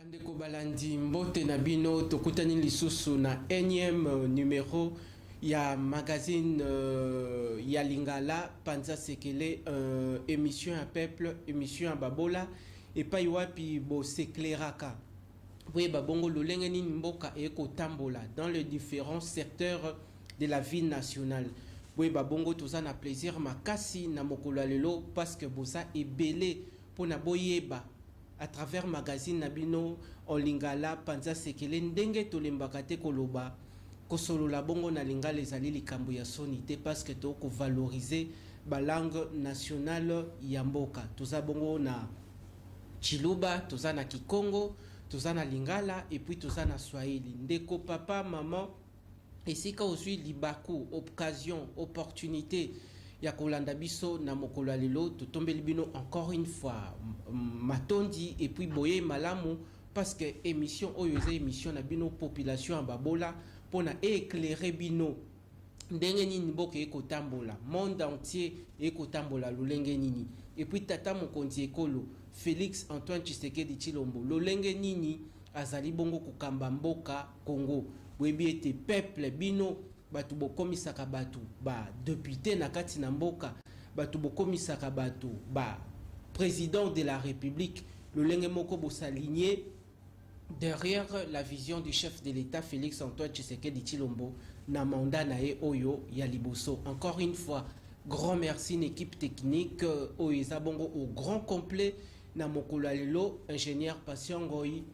Bandeko balandi mbote na bino tokutani lisusu na énième numéro ya magazine ya Lingala Panza Sekele, émission à peuple, émission à babola et pa wapi bo s'éclairaka. Oui, babongo lolenge ni mboka eko tambola dans les différents secteurs de la vie nationale. Oui, babongo toza na plaisir makasi na mokolo lelo parce que boza ebele pour na boyeba à travers magazine nabino en Lingala Panza Sekele ndenge tolembaka te koloba kosolo la bongo na Lingala ezali likambo ya sonité parce que to ko valoriser ba langue nationale ya mboka. Toza bongo na Chiluba, toza na Kikongo, toza na Lingala et puis toza na Swahili. Ndeko papa maman esika ozwi libaku occasion opportunité ya kolanda biso na mokolo lelo totombeli bino encore une fois matondi et puis boye malamu parce que émission oyo eza émission na bino population babola pona éclairer bino ndenge nini mboka ekotambola monde entier ekotambola lolenge nini et puis tata mokonzi ekolo Félix Antoine Tshisekedi Tshilombo lolenge nini azali bongo kokamba mboka Congo webi ete peuple bino batu bokomisaka batu ba député na kati na mboka batu bokomisaka batu ba président de la République lolenge moko bosaligné derrière la vision du chef de l'État Félix Antoine Tshisekedi Tshilombo na mandat na e oyo ya liboso. Encore une fois grand merci une équipe technique oyo bongo au grand complet na mokolo lelo ingénieur Patient Ngoi.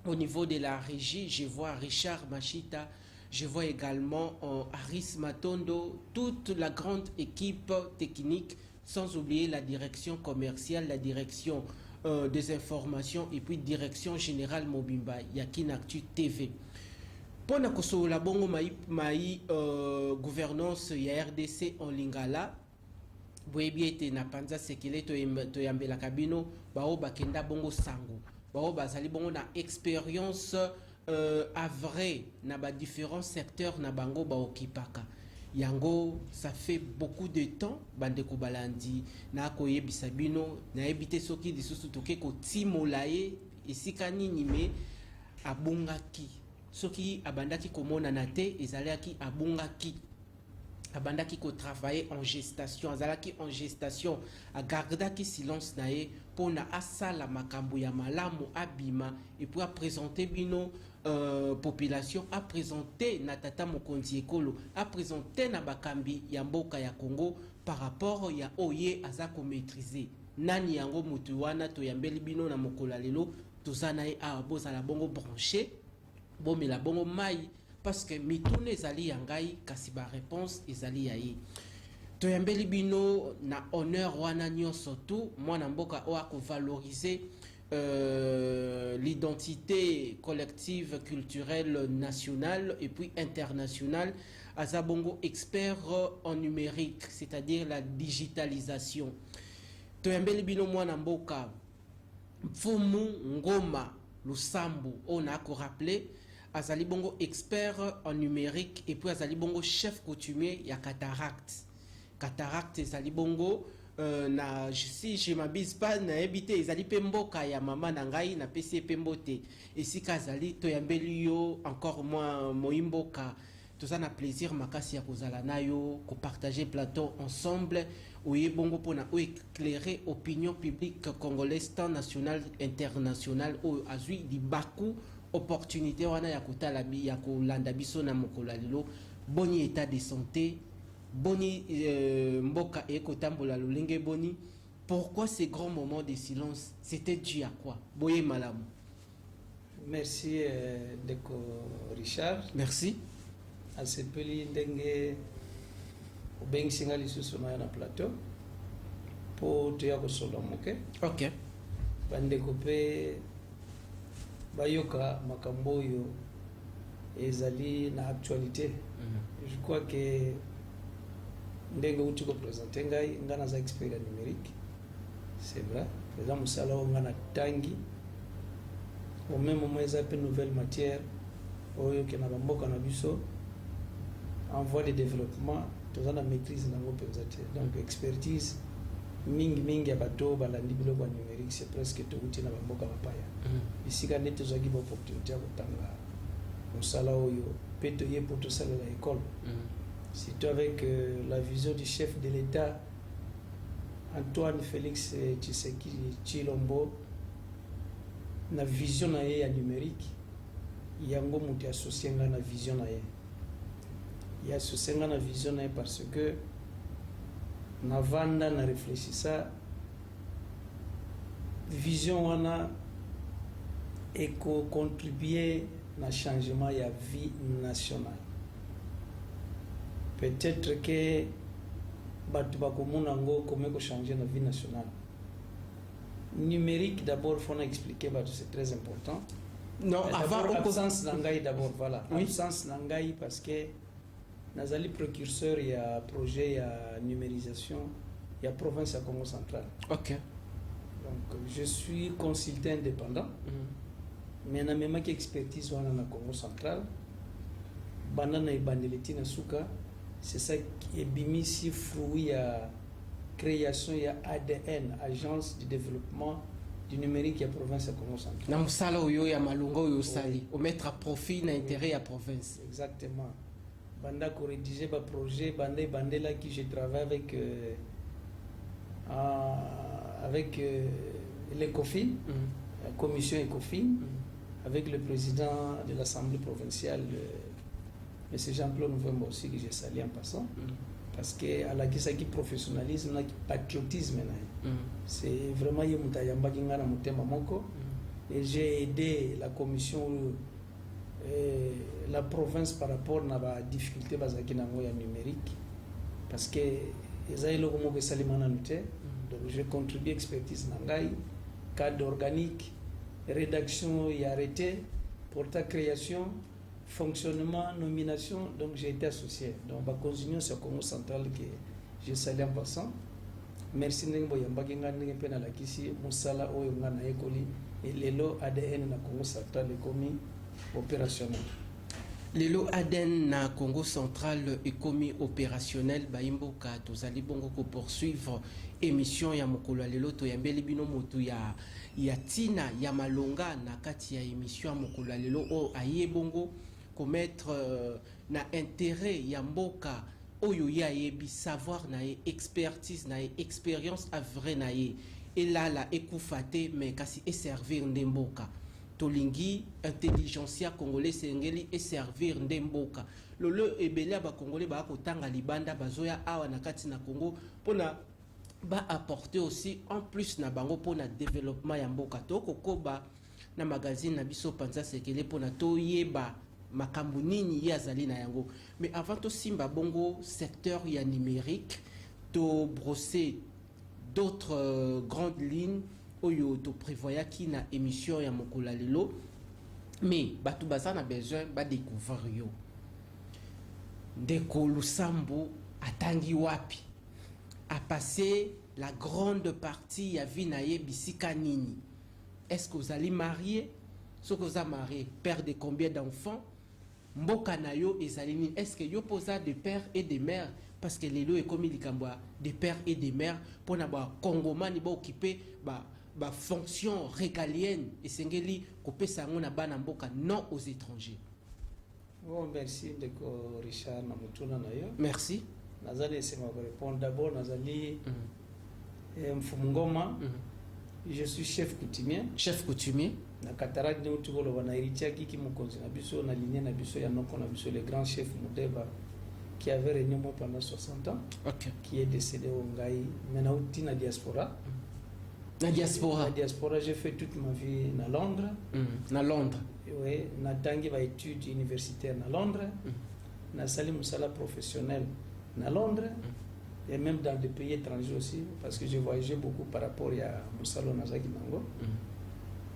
Au niveau de la régie, je vois Richard Machita, je vois également Aris Matondo, toute la grande équipe technique, sans oublier la direction commerciale, la direction des informations et puis direction générale Mobimba, Yakin Actu TV. Pour la koso la bongo mai gouvernance ya RDC en Lingala, boyebi ete na Panza Sekele to yambela kabino bao bakenda bongo sango. Bao bazali bongo na expérience avrée na ba différents secteurs na bango ba okipaka. Yango ça fait beaucoup de temps bandeko balandi na koyebisa bino na ebite soki lisusu toke ko timolaye esika nini me abungaki soki abandaki komona na te ezalaki abungaki abandaki ko travailler en gestation azalaki en gestation agardaki silence nae pona asala makambo ya malamu abima et puis à présenter bino population à présenter na tata mokonzi ekolo à présenter na bakambi ya mboka ya Congo par rapport ya oye azako maîtriser nani yango mutu wana to yambeli bino na mokolo lelo tozana e a bozala bongo branché bomela bongo mai parce que mitune ezali yangai kasi ba réponse ezali yayi to yambeli bino na honneur wana nyonso tu mwana mboka o ako valoriser l'identité collective culturelle nationale et puis internationale azabongo expert en numérique c'est-à-dire la digitalisation to yambeli bino mwana mboka Mfumu Ngoma Lusambu on a ko rappeler azali bongo expert en numérique et puis azali bongo chef coutumier ya cataracte. Cataracte ezali bongo na si je m'abuse pas na ebité ezali pemboka ya mama na ngai na pesi pembote esika azali to yambeli yo encore moins moimboka toza na plaisir makasi ya kozala nayo ko partager plateau ensemble oye bongo pona o éclairer opinion publique congolaise tant nationale internationale o azui di baku opportunité wana ya kotala bi ya kolanda biso na mokolo lelo boni état de santé boni mboka ekotambola lolenge boni. Pourquoi ces grands moments de silence? C'était dû à quoi? Boye malamu. Merci Deko Richard. Merci. Asepeli ndenge obengi singa lisusu na plateau po to ya kosolo moke. OK. Bandeko pe bayoka makambo yo ezali na actualité. Je crois que ndenge uti ko présenter ngai ngana za expert numérique. C'est vrai. Les hommes sala ngana tangi. Au même moment ils appellent nouvelle matière oyo ke na bamboka na biso en voie de développement, tout ça la maîtrise dans vos donc expertise mingi ya bato balandi biloko ya numérique c'est presque touti na bamboka bapaya bisika nde tozwaki baopportunité ya kotanga mosala oyo mpe toye mpo tosalela école surtout avec la vision du chef de l'État Antoine Félix Tshisekedi Tshilombo na vision na ye ya numérique yango mutu associé nga na vision na ye ya associé nga na vision na ye parce que na vanda na réfléchissa vision wana eko contribuer na changement ya vie nationale. Peut-être que batu bakomona ngo comment ko changer la vie nationale. Numérique d'abord faut expliquer batu c'est très important. Non, avant absence nangai d'abord voilà. Oui. Absence nangai parce que nazali précurseur il y a projet il y a numérisation il y a province à Congo central. OK. Donc je suis consultant indépendant. Mais na même expertise wana na Congo central. Banana et bandeleti na suka c'est ça qui est bimisi fruit à création ya ADN agence de développement du numérique ya province ya Congo central. Na musala oyo ya malongo oyo sali au mettre à profit na intérêt ya province. Exactement. Banda ko rédiger ba projet bandela qui je travaille avec l'ECOFIN, la commission ECOFIN, avec le président de l'Assemblée provinciale M. Jean-Claude Nouvemba aussi que j'ai salué en passant parce que à la qui professionnalisme na patriotisme na c'est vraiment yemutayamba kingana mutema moko et j'ai aidé la commission la province par rapport à la difficulté bazaki nango ya numérique parce que ezayelo ko moko salimana nute donc j'ai contribué expertise nangai cadre organique rédaction et arrêté porta création fonctionnement nomination donc j'ai été associé donc ba continuer sur Congo central que je salue en passant merci ndenge yambaki ngani pe na la kisi musala oyo ngana ekoli et lelo ADN na Congo central ekomi opérationnel. Lelo ADN na Congo central ekomi opérationnel baimboka tozali bongo ko poursuivre émission ya mokolo lelo to yambeli bino motu ya tina ya malonga na kati ya émission ya mokolo lelo o aye bongo commettre na intérêt ya mboka oyo ya yebi savoir na expertise na expérience à vrai na et là la ekufate mais kasi et servir ndemboka tolingi intelligentsia congolais sengeli et servir ndemboka lolo ebele ba congolais ba ko tanga libanda bazoya awa na kati na Congo pona ba apporter aussi en plus na bango pona développement ya mboka to kokoba na magazine na biso panza sekele pona to yeba makambo nini yazali na yango mais avant to simba bongo secteur ya numérique to brosser d'autres grandes lignes oyo to prévoya ki na émission ya mokolo lelo mais batu baza na besoin ba découvrir yo ndeko Lusambo atangi wapi a passé la grande partie ya vie na ye bisika nini est-ce que vous allez marier ce que vous avez marié père de combien d'enfants mboka na yo ezalini est-ce que yo posa de père et de mère parce que lelo ekomi likambwa de père et de mère pona ba congomani ba occuper ba fonction régalienne et sengeli kopesa ngona bana mboka non aux étrangers. Bon, merci de Richard Namutuna na yo. Merci. Nazali c'est ma répondre d'abord nazali Mfumungoma. Je suis chef coutumier. Chef coutumier. Na Cataracte de Utugolo wana héritier qui mukonzi na biso na lignée na biso ya noko na biso le grand chef Mudeba qui avait régné pendant 60 ans. OK. Qui est décédé au Ngai maintenant outi na diaspora. Na diaspora. Na diaspora j'ai fait toute ma vie na Londres. Na Londres. Oui, na tangi ba études universitaires na Londres. Na sali musala professionnel na Londres. Et même dans des pays étrangers aussi parce que j'ai voyagé beaucoup par rapport à musala nazaki nango.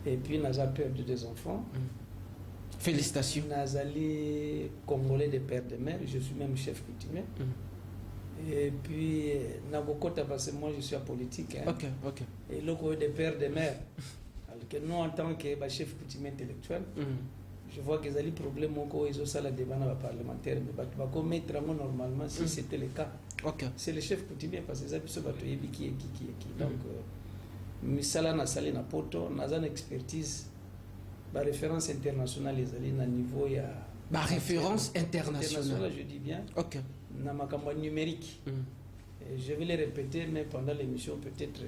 Et puis naza perdu des enfants. Félicitations. Nazali congolais de père de mère, je suis même chef coutumier. Et puis Nabokota parce que moi je suis apolitique. Hein. OK. Et le de père de mère. Alors que nous en tant que chef coutumier intellectuel, je vois qu'ils ont des problèmes au ils ont ça la débat parlementaire mais va mettre normalement si c'était le cas. Ok. C'est le chef coutumier parce que ça biso bato yebi qui. Donc misala na sali na poto na zan expertise ba référence internationale ezali na niveau ya ba référence internationale je dis bien. Ok. Na makambo numérique. Je vais les répéter mais pendant l'émission peut-être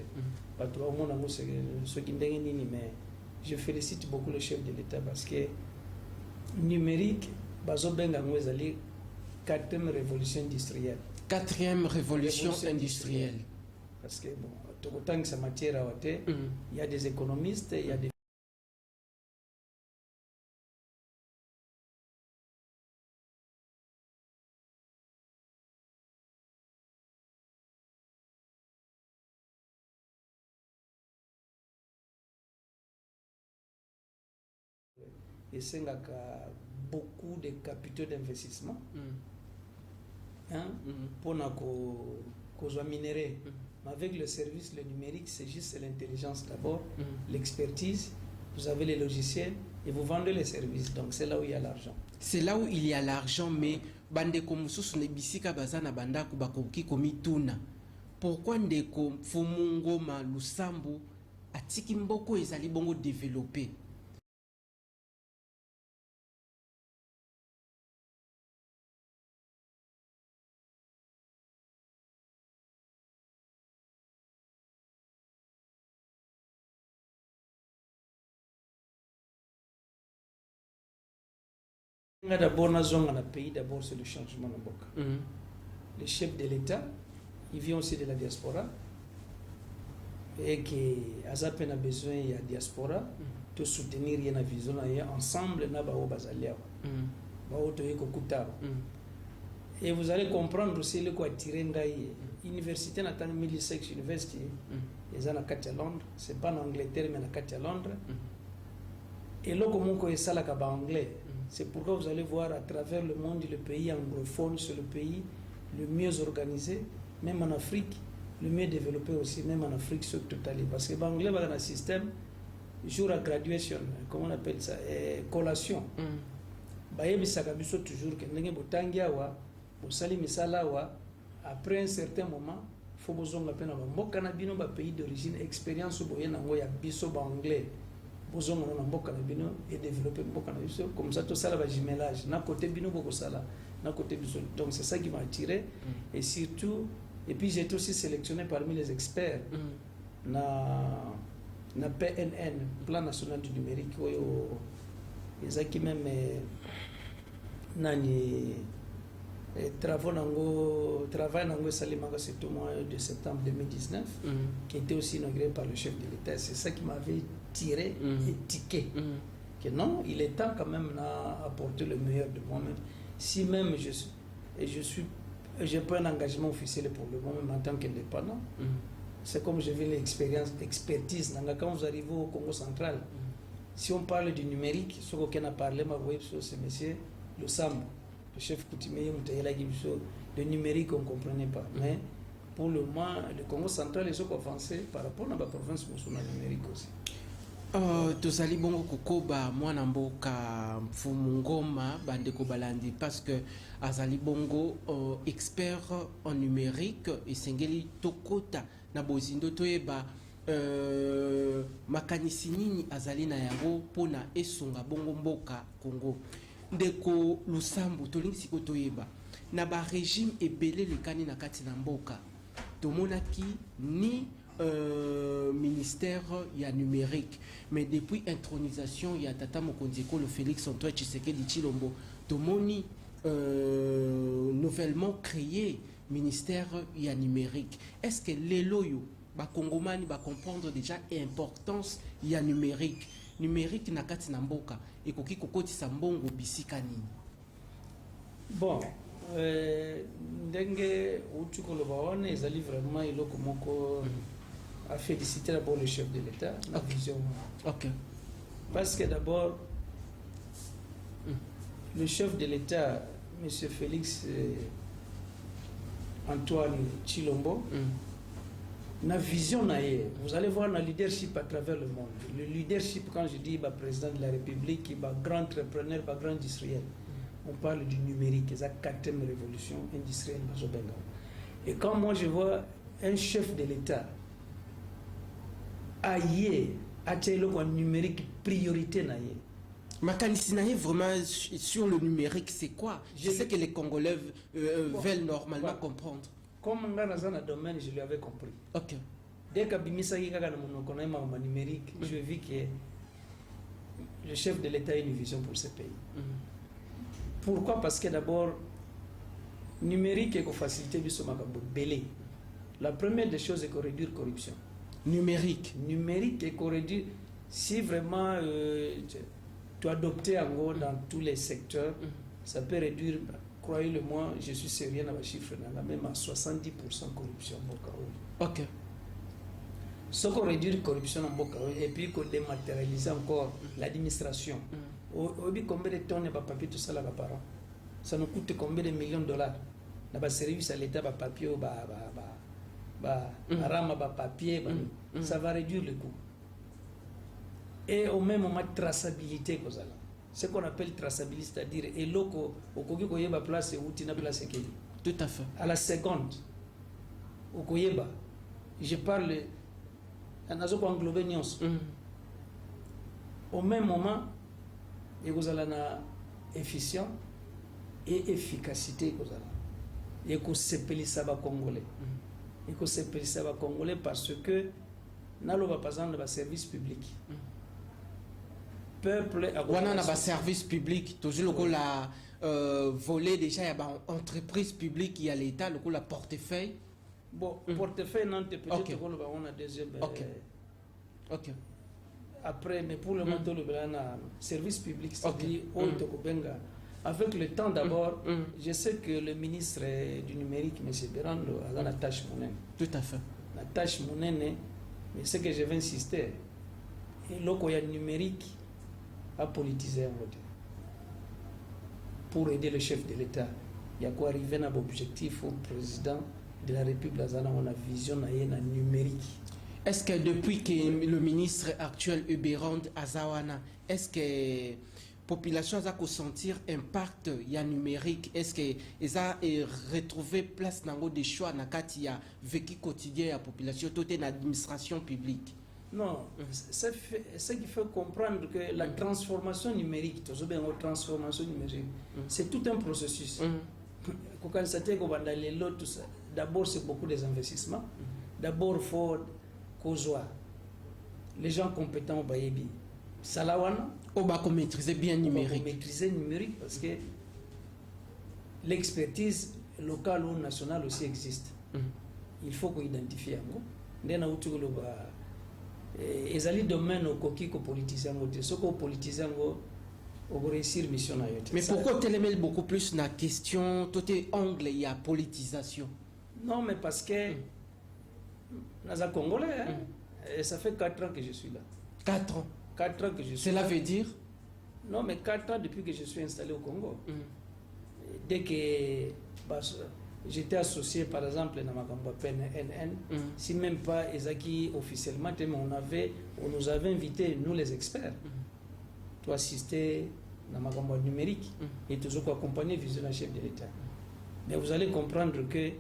bato au monde ngo ce qui ndenge nini mais je félicite beaucoup le chef de l'État parce que numérique bazo benga ngo ezali 4e révolution industrielle. 4e révolution industrielle. Parce que bon, autant que sa matière à il y a des économistes, il y a des et c'est beaucoup de capitaux d'investissement pour qu'on minerai. Mais avec le service, le numérique, c'est juste l'intelligence d'abord, l'expertise, vous avez les logiciels et vous vendez les services. Donc c'est là où il y a l'argent. C'est là où il y a l'argent, mais bande komususu ne bisika bazana banda kubakoki komituna. Pourquoi ndeko fumungo ma lusambu atiki mboko ezali bongo développé? D'abord, dans le pays, d'abord, c'est le changement de Mboka. Le chef de l'État, il vient aussi de la diaspora. Et que Azap a besoin de la diaspora de soutenir la vision ensemble. Et vous allez comprendre aussi le quoi tirer l'université n'a Middlesex University. Ils ont à Londres. C'est pas en Angleterre, mais à Londres. Et là, comment est ça là anglais? C'est pourquoi vous allez voir à travers le monde, le pays anglophone, c'est le pays le mieux organisé, même en Afrique, le mieux développé aussi, même en Afrique sur total. Parce que l'anglais va dans un système, jour à graduation, comment on appelle ça, collation. Toujours que après un certain moment, il faut que vous pays d'origine, expérience anglais. Et développer comme ça tout ça va jumelage na côté bino boko sala na côté biso. Donc c'est ça qui m'a attiré et surtout et puis j'ai été aussi sélectionné parmi les experts na PNN, plan national du numérique ezaki même nani travail nango salimanga surtout mois de septembre 2019 qui était aussi inauguré par le chef de l'État. C'est ça qui m'avait tiré et tiqué que non, il est temps quand même d'apporter le meilleur de moi-même. Si même j'ai pas un engagement officiel pour le moment en tant qu'indépendant, c'est comme je veux l'expertise. Quand vous arrivez au Congo central, si on parle du numérique, ce qu'on a parlé, c'est monsieur le Sambo, le chef coutumier, le numérique, on ne comprenait pas. Mais pour le moment, le Congo central est avancé par rapport à la province numérique aussi. Tozali bongo kokoba mwana mboka mfumu ngoma bandeko balandi parce que azali bongo expert en numérique esengeli tokota na bozindo toyeba makanisi nini azali na yango pona esunga bongo mboka Congo. Ndeko lusambu tolingisi ko toyeba na ba régime ebele lekani na kati na mboka tomonaki ni ministère ya numérique, mais depuis intronisation il y a Tata Mokonzi le Félix Antoine Tshisekedi Tshilombo tomoni nouvellement créé ministère ya numérique. Est-ce que les loyaux ba congomani ba comprendre déjà l'importance ya numérique na kati na mboka et koki kokotisa mbongo bisika nini? Bon, ndenge utuko lobaone ezali vraiment iloko moko à féliciter d'abord le chef de l'État, la vision. Ok. Parce que d'abord, le chef de l'État, M. Félix Antoine Tshilombo, na vision naie. Vous allez voir le leadership à travers le monde. Le leadership, quand je dis président de la République, grand entrepreneur, grand industriel, on parle du numérique, c'est la 4e révolution industrielle. Et quand moi je vois un chef de l'État aïe a le numérique priorité naïe. Makanisinaï vraiment sur le numérique, c'est quoi? Je sais que les Congolais veulent normalement comprendre. Comme on a dans le domaine, je l'avais compris. Ok. Dès que Bimisaki a mon numérique, je vis que le chef de l'État a une vision pour ce pays. Pourquoi? Parce que d'abord, numérique est facilité du belé. La première des choses est qu'on réduire la corruption. Numérique est qu'on réduire. Si vraiment tu adoptes en gros dans tous les secteurs, ça peut réduire, croyez-le-moi, je suis sérieux dans les chiffres, même à 70% corruption. Ok. Ce qu'on réduit la corruption en Bokaoui et puis qu'on dématérialise encore l'administration. Combien de tonnes de papier tout ça là par an? Ça nous coûte combien de millions de dollars? Dans le service à l'État, papier, papier, ça va réduire le coût. Et au même moment, traçabilité, ce qu'on appelle traçabilité, c'est-à-dire, et l'eau, au Koyeba place et Outina place et tout à fait. À la seconde, au Koyeba, je parle, en azo englobé nyons. Au même moment, et vous allez efficient et efficacité, et que c'est pélisaba congolais. Et que c'est pélisaba congolais parce que nous va par exemple le service public. Peuple on a un service public toujours la volet déjà il y a entreprise publique il y a l'État le coup la portefeuille. Bon, portefeuille non peut-être on a deuxième. Ok. Après, mais pour le moment, le service public, c'est-à-dire avec le temps d'abord, je sais que le ministre du numérique, M. Béran, a la tâche monnaie. Tout à fait. La tâche monnaie, mais ce que je vais insister, et là, il y a le numérique à politiser en côté. Pour aider le chef de l'État, il y a quoi arriver à l'objectif au président de la République, on a vision numérique. Est-ce que depuis que le ministre actuel Ubérand Azawana, est-ce que la population a sentir impact y a numérique? Est-ce que ils a retrouvé place dans des choix dans il y a vécu quotidien la population toute une administration publique? Non, ce qui fait comprendre que la transformation numérique, c'est tout un processus. D'abord, c'est beaucoup des investissements. D'abord, il faut les gens compétents au Bayebi. Salawana, on va maîtriser bien numérique. Maîtriser numérique parce que l'expertise locale ou nationale aussi existe. Il faut qu'on identifie un mot. Et les domaines au coquille qu'on politisé ce qu'on politisé on va réussir mission. Mais pourquoi tu aimes beaucoup plus la question tout est angle il y a politisation? Non, mais parce que dans un Congolais, et ça fait 4 ans que je suis là. 4 ans? 4 ans que je suis Cela là. veut dire? Non, mais 4 ans depuis que je suis installé au Congo. Dès que j'étais associé, par exemple, dans ma NN, si même pas Ezaki officiellement, on nous avait invités, nous les experts, pour assister dans ma campagne numérique et toujours accompagner le chef de l'État. Mais vous allez comprendre que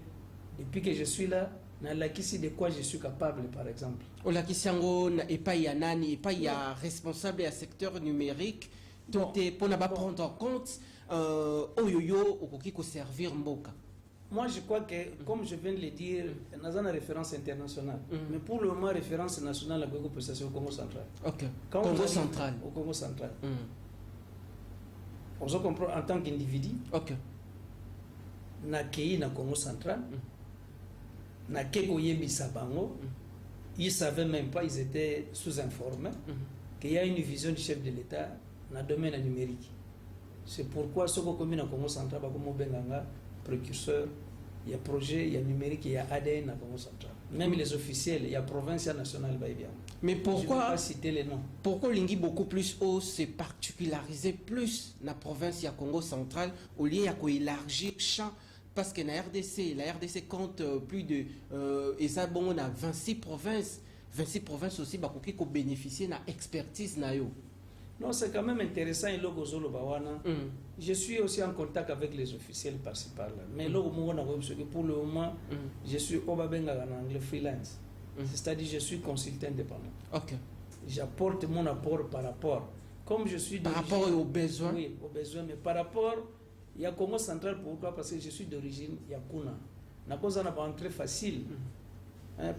depuis que je suis là, de quoi je suis capable, par exemple. Olakisango et pas y a nani et pas y a responsable du secteur numérique. Tout est pour ne pas prendre en compte oyoyo ou qui servir mboka. Moi, je crois que, comme je viens de le dire, nous avons une référence internationale. Mais pour le moment, référence nationale, la prestation au Congo central. Ok. Congo central. Au Congo central. On se comprend en tant qu'individu. Ok. Na Kei na Congo central. Na Keko Yebi Sabango. Ils ne savaient même pas, ils étaient sous-informés, qu'il y a une vision du chef de l'État dans le domaine numérique. C'est pourquoi ce qu'on a dans Congo central, comme Benganga, précurseur, il y a projet, il y a numérique, il y a ADN dans Congo central. Même les officiels, il y a province nationale. Mais pourquoi, je ne vais pas citer les noms. Pourquoi l'Ingi beaucoup plus haut s'est particularisé plus dans la province du Congo central au lieu d'élargir le champ? Parce que la RDC compte plus de... et ça, bon, on a 26 provinces. 26 provinces aussi, qui ont bénéficié de l'expertise. Non, c'est quand même intéressant. Et logo zolo bawana. Je suis aussi en contact avec les officiels par-ci par-là. Mais logo pour le moment, je suis obabenga en anglais freelance. C'est-à-dire je suis consultant indépendant. Ok. J'apporte mon apport par rapport. Comme je suis par rapport aux besoins. Oui, aux besoins. Mais par rapport, il y a Congo central. Pourquoi? Parce que je suis d'origine Yakuna. Na cause on a pas très facile.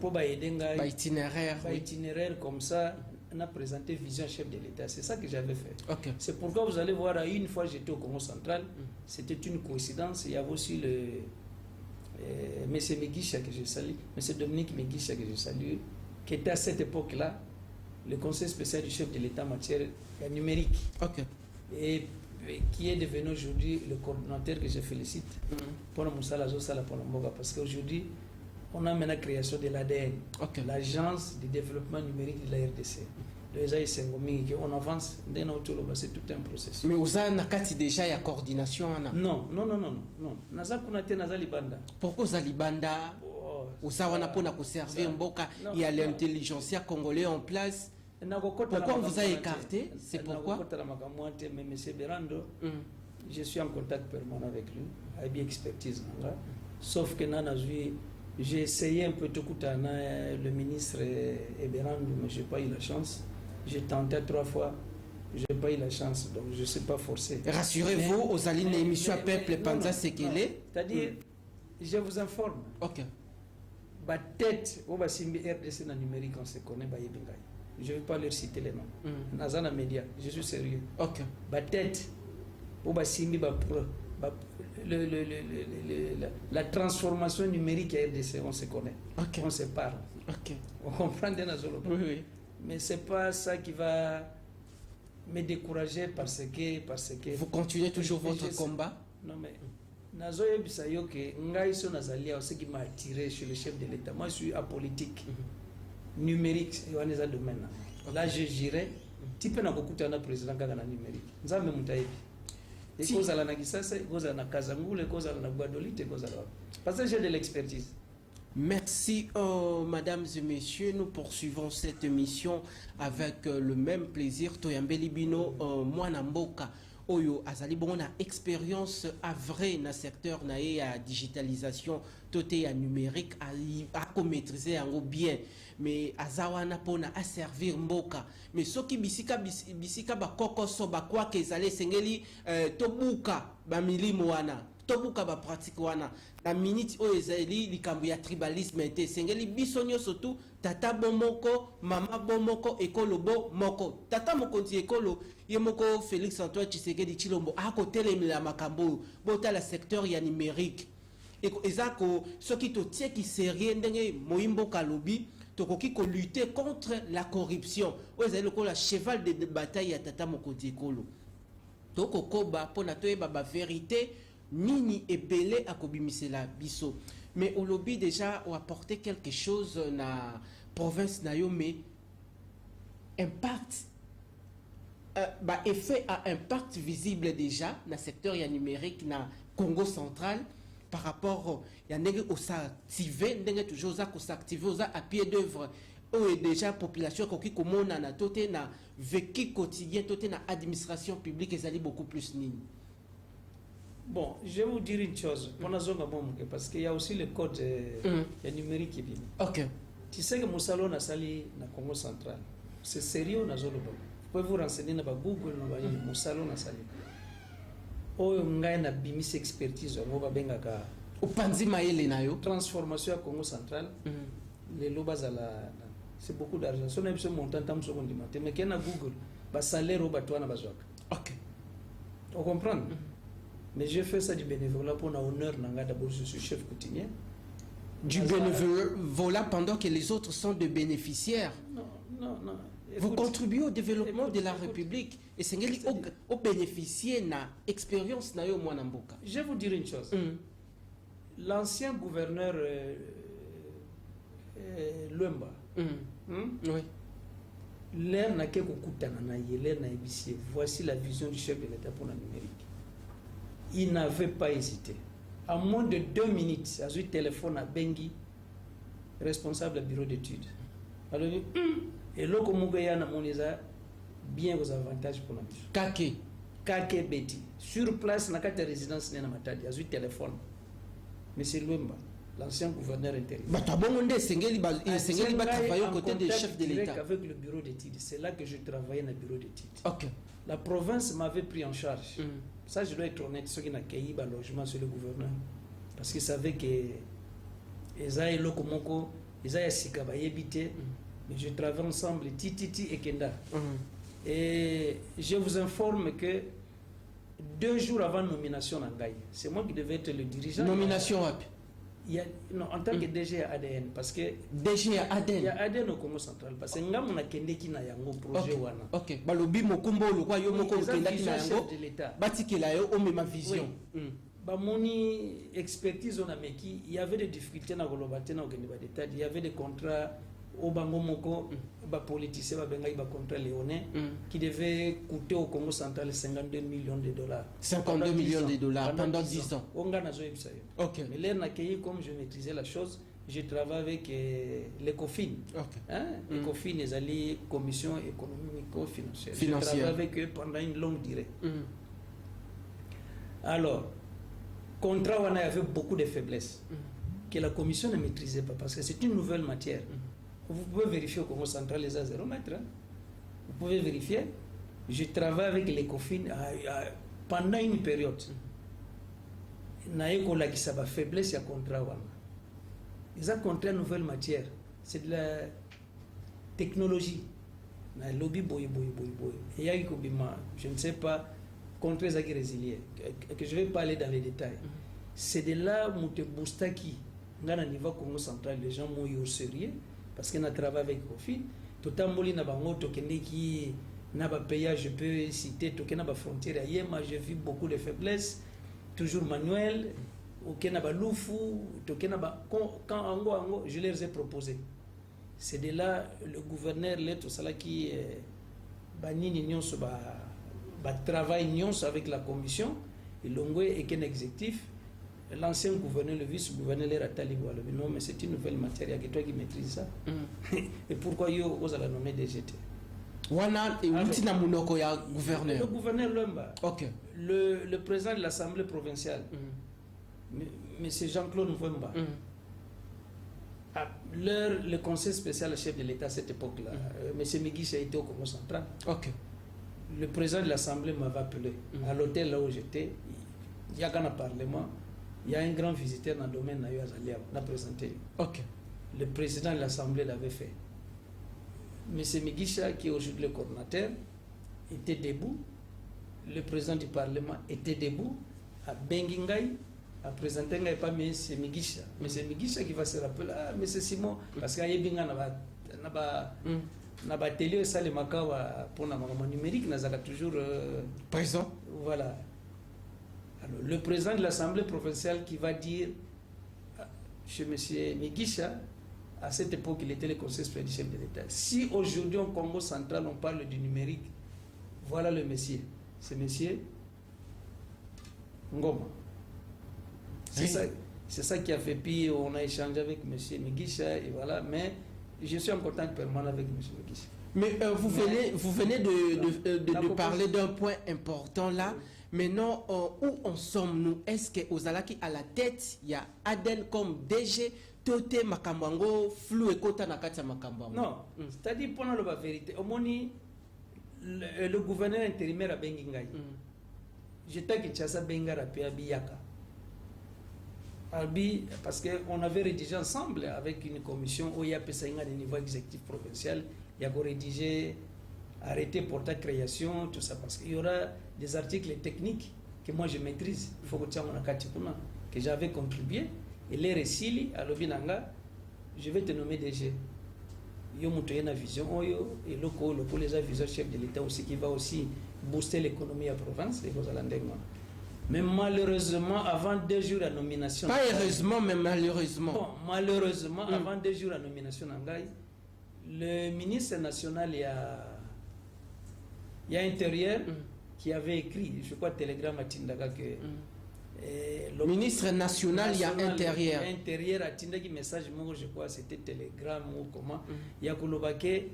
Pour aider itinéraire. Itinéraire comme ça. On a présenté vision chef de l'État. C'est ça que j'avais fait. Okay. C'est pourquoi vous allez voir, une fois j'étais au Congo central, c'était une coïncidence. Il y avait aussi le M. Meguisha que je salue, M. Dominique Meguisha que je salue, qui était à cette époque-là le conseil spécial du chef de l'État en matière numérique. Okay. Et qui est devenu aujourd'hui le coordinateur que je félicite pour le Moussala Zosala pour le Moga. Parce qu'aujourd'hui, on a maintenant la création de l'ADN, l'agence de développement numérique de la RDC. On avance, c'est tout un processus. Mais vous avez déjà la coordination? Non. Pourquoi vous avez Libanda? Vous avez servir Mboka, il y a l'intelligentsia congolais en place. Pourquoi on vous a écarté? C'est pourquoi? Je suis en contact permanent avec lui, avec expertise. Sauf que j'ai essayé un peu de le ministre Eberand, mais je n'ai pas eu la chance. J'ai tenté 3 fois, je n'ai pas eu la chance, donc je ne suis pas forcé. Rassurez-vous, aux alliés d'émission à peuple Panza Sekele. C'est-à-dire, je vous informe. Ok. Ma tête, au Basimbi RDC dans numérique, on se connaît, je ne vais pas leur citer les noms. Nazana Média, je suis sérieux. Ok. Ma tête, au Basimbi, la transformation numérique à RDC, on se connaît. Okay. On se parle. Okay. On comprend des nazolo. Oui. Mais ce n'est pas ça qui va me décourager parce que... Vous continuez toujours votre combat? Non, mais... Nazoye Bisayo que Ngaïso Nazalia, ce qui m'a attiré chez le chef de l'État. Moi, je suis apolitique, numérique, et on est à domaine. Là, je dirais, tu peux n'avoir écouté un président qui a numérique. Nous avons même taillé. Les causes à la Nagisasa, les causes à la Kazangou, les causes à la Guadolite, les causes à la... Parce que j'ai de l'expertise. Merci, mesdames et messieurs. Nous poursuivons cette émission avec le même plaisir. Toyambeli Bino, Mwanamboka. Oyo azali bon na expérience à vrai na secteur na ya digitalisation toté ya numérique à maîtriser en bien mais azawana pona à servir mboka mais soki bisika ba kokoso ba kwa ke ezali sengeli tobuka ba milimo wana tobuka ba pratique wana na minute o ezali likambo ya tribalisme te sengeli bisonyo surtout tata bomoko mama bomoko ekolo bo moko tata mokonzi ekolo yemoko Félix Antoine Tshisekedi Tshilombo akotelemela makambo botala secteur ya numérique ezako soki totie ki sérieux ndenge moyimbo kalobi tokoki ko lutter contre la corruption ezali ko la cheval de bataille ya tata mokonzi ekolo toko koba pona toyeba ba vérité nini ebele akobimisela biso mais au lobby déjà ou apporter quelque chose na province na yo mais impact effet à impact visible déjà dans le secteur numérique na Congo central par rapport à ndenge s'activer ndenge toujours s'activer à pied d'œuvre ou déjà population qui commune na toté na vécu quotidien toté na administration publique ezali beaucoup plus nini. Bon, je vais vous dire une chose, parce qu'il y a aussi le code numérique qui vient. Ok. Tu sais que mon salon a sali na Congo central. C'est sérieux na zolo. Vous pouvez vous renseigner na Google na mon salon a sali. Oyo ngai na bimis expertise ngo ba benga ka upanzi maele nayo transformation à Congo central. Les lobas à la c'est beaucoup d'argent. Son émission montant tam seconde matin mais qu'il y a Google ba salaire au batwana bazwaka. OK. On comprend. Mais j'ai fait ça du bénévolat pour un honneur. D'abord, je suis chef coutumier. Du bénévolat pendant que les autres sont de bénéficiaires. Non. Vous contribuez au développement de la République. Et c'est au bénéficier de l'expérience na yo mwana mboka. Je vais vous dire une chose. L'ancien gouverneur Luemba, oui. l'air n'a qu'à voici la vision du chef de l'État pour la numérique. Il n'avait pas hésité. En moins de 2 minutes, il a eu téléphone à Bengi, responsable du bureau d'études. Alors, et là, comme on a bien aux avantages pour la mission. Kake beti sur place na kati résidence nena matadi azui téléphone monsieur Lwemba l'ancien gouverneur intérieur travailler aux côtés des chefs de l'État avec le bureau d'études. C'est là que je travaillais dans le bureau d'études. OK. La province m'avait pris en charge. Ça, je dois être honnête, ceux qui n'ont accueilli le logement sur le gouverneur. Parce qu'ils savaient que Esaïe Lokomoko, Esaïe Sikaba habité, mais je travaille ensemble, Titi et Kenda. Et je vous informe que 2 jours avant nomination en Gaï, c'est moi qui devais être le dirigeant. Nomination non, en tant que DG à ADN, parce que DG à ADN. Il y a ADN au Congo central, parce que nous avons un projet. Ok. Balobi Mokumbo, le quoi, yo moko kenda kina yango. Bati la yo, on met ma vision. Mon expertise, on a mis il y avait des difficultés dans le détail. Il y avait des contrats au Bango Moko, les politiciens contrat léonais qui devaient coûter au Congo central 52 millions de dollars. 52 millions de dollars pendant 10 ans. Ok. Mais là, comme je maîtrisais la chose, je travaille avec l'ECOFIN. L'ECOFIN, les alliés commission économico-financière. Je travaille avec eux pendant une longue durée. Alors, contrat, on avait beaucoup de faiblesses que la commission ne maîtrisait pas parce que c'est une nouvelle matière. Vous pouvez vérifier au Congo central les A0 mètres. Vous pouvez vérifier. Je travaille avec l'ECOFIN pendant une période. Naïko la qui ça va faiblesse à contrat wana. Ils ont contrat nouvelle matière. C'est de la technologie. Na lobby boy. Et y a je ne sais pas contre les résiliés que je vais pas aller dans les détails. C'est de là Moute Boustaki dans le niveau Congo central les gens m'ont eu au sérieux parce qu'on a travaillé avec Kofi. Tout le monde n'a pas qui n'a pas payé, je peux citer tout n'a pas frontière ailleurs, moi j'ai vu beaucoup de faiblesses, toujours manuel, aucun n'a pas loufou, tout n'a pas quand je les ai proposé. C'est de là le gouverneur tout ça qui banni nion sur travail avec la commission et l'ongoué est qu'un exécutif. L'ancien gouverneur, le vice-gouverneur, les Ratalibou, non, mais c'est une nouvelle matière, il y a que toi qui maîtrise ça. Et pourquoi yo osa la nommer DGT? Wana et Outina Mounoko ya gouverneur. Le gouverneur Lumba. Ok. Le président de l'Assemblée provinciale, M. Jean-Claude Mvemba. Le conseil spécial chef de l'État à cette époque-là, M. Miguiche a été au Congo central. Ok. Le président de l'Assemblée m'avait appelé à l'hôtel là où j'étais. Il y a un parlement. Il y a un grand visiteur dans le domaine de la présenté. Ok. Le président de l'Assemblée l'avait fait. M. Migisha, qui est aujourd'hui le coordinateur, était debout. Le président du Parlement était debout. À Bengingaï, à présenter pas M. Migisha. M. Migisha qui va se rappeler, M. Simon, parce qu'il y a un télé, ça les makawa pour la numérique, n'a toujours présent. Voilà. Alors, le président de l'Assemblée provinciale qui va dire chez M. Migisha, à cette époque, il était le conseiller spécial de l'État. Si aujourd'hui au Congo central, on parle du numérique, voilà le monsieur. C'est M. Ngoma. C'est ça qui a fait pire. On a échangé avec M. Migisha et voilà. Mais je suis en contact permanent avec M. Migisha. Mais vous venez de parler d'un point important là. Maintenant, où en sommes-nous? Est-ce qu'aux Alaki à la tête, il y a Aden comme DG, Tote Makambango, Flou et Kota Nakata Makambango? Non, c'est-à-dire, pour la vérité, au Moni, le gouverneur intérimaire à Bengingaï, j'étais à Kinshasa, Bengara, puis à Biyaka. Parce qu'on avait rédigé ensemble avec une commission où il y a des niveaux exécutifs provincial, il y a rédigé arrêter porter création, tout ça, parce qu'il y aura des articles techniques que moi je maîtrise, il faut que j'avais contribué, et les récits, à l'Obinanga, je vais te nommer DG. Yo monté une vision, et le les aviseurs chef de l'État aussi, qui va aussi booster l'économie à province, et vous allez. Mais malheureusement, avant 2 jours à nomination. Pas heureusement, mais malheureusement. Bon, malheureusement, avant 2 jours à nomination en Gaï, le ministre national, il y a intérieur qui avait écrit, je crois, télégramme à Tindaga que. Le ministre national, il y a intérieur. Intérieur à Tindaga, message, moi, je crois, c'était télégramme ou comment. Il y a Koulobake,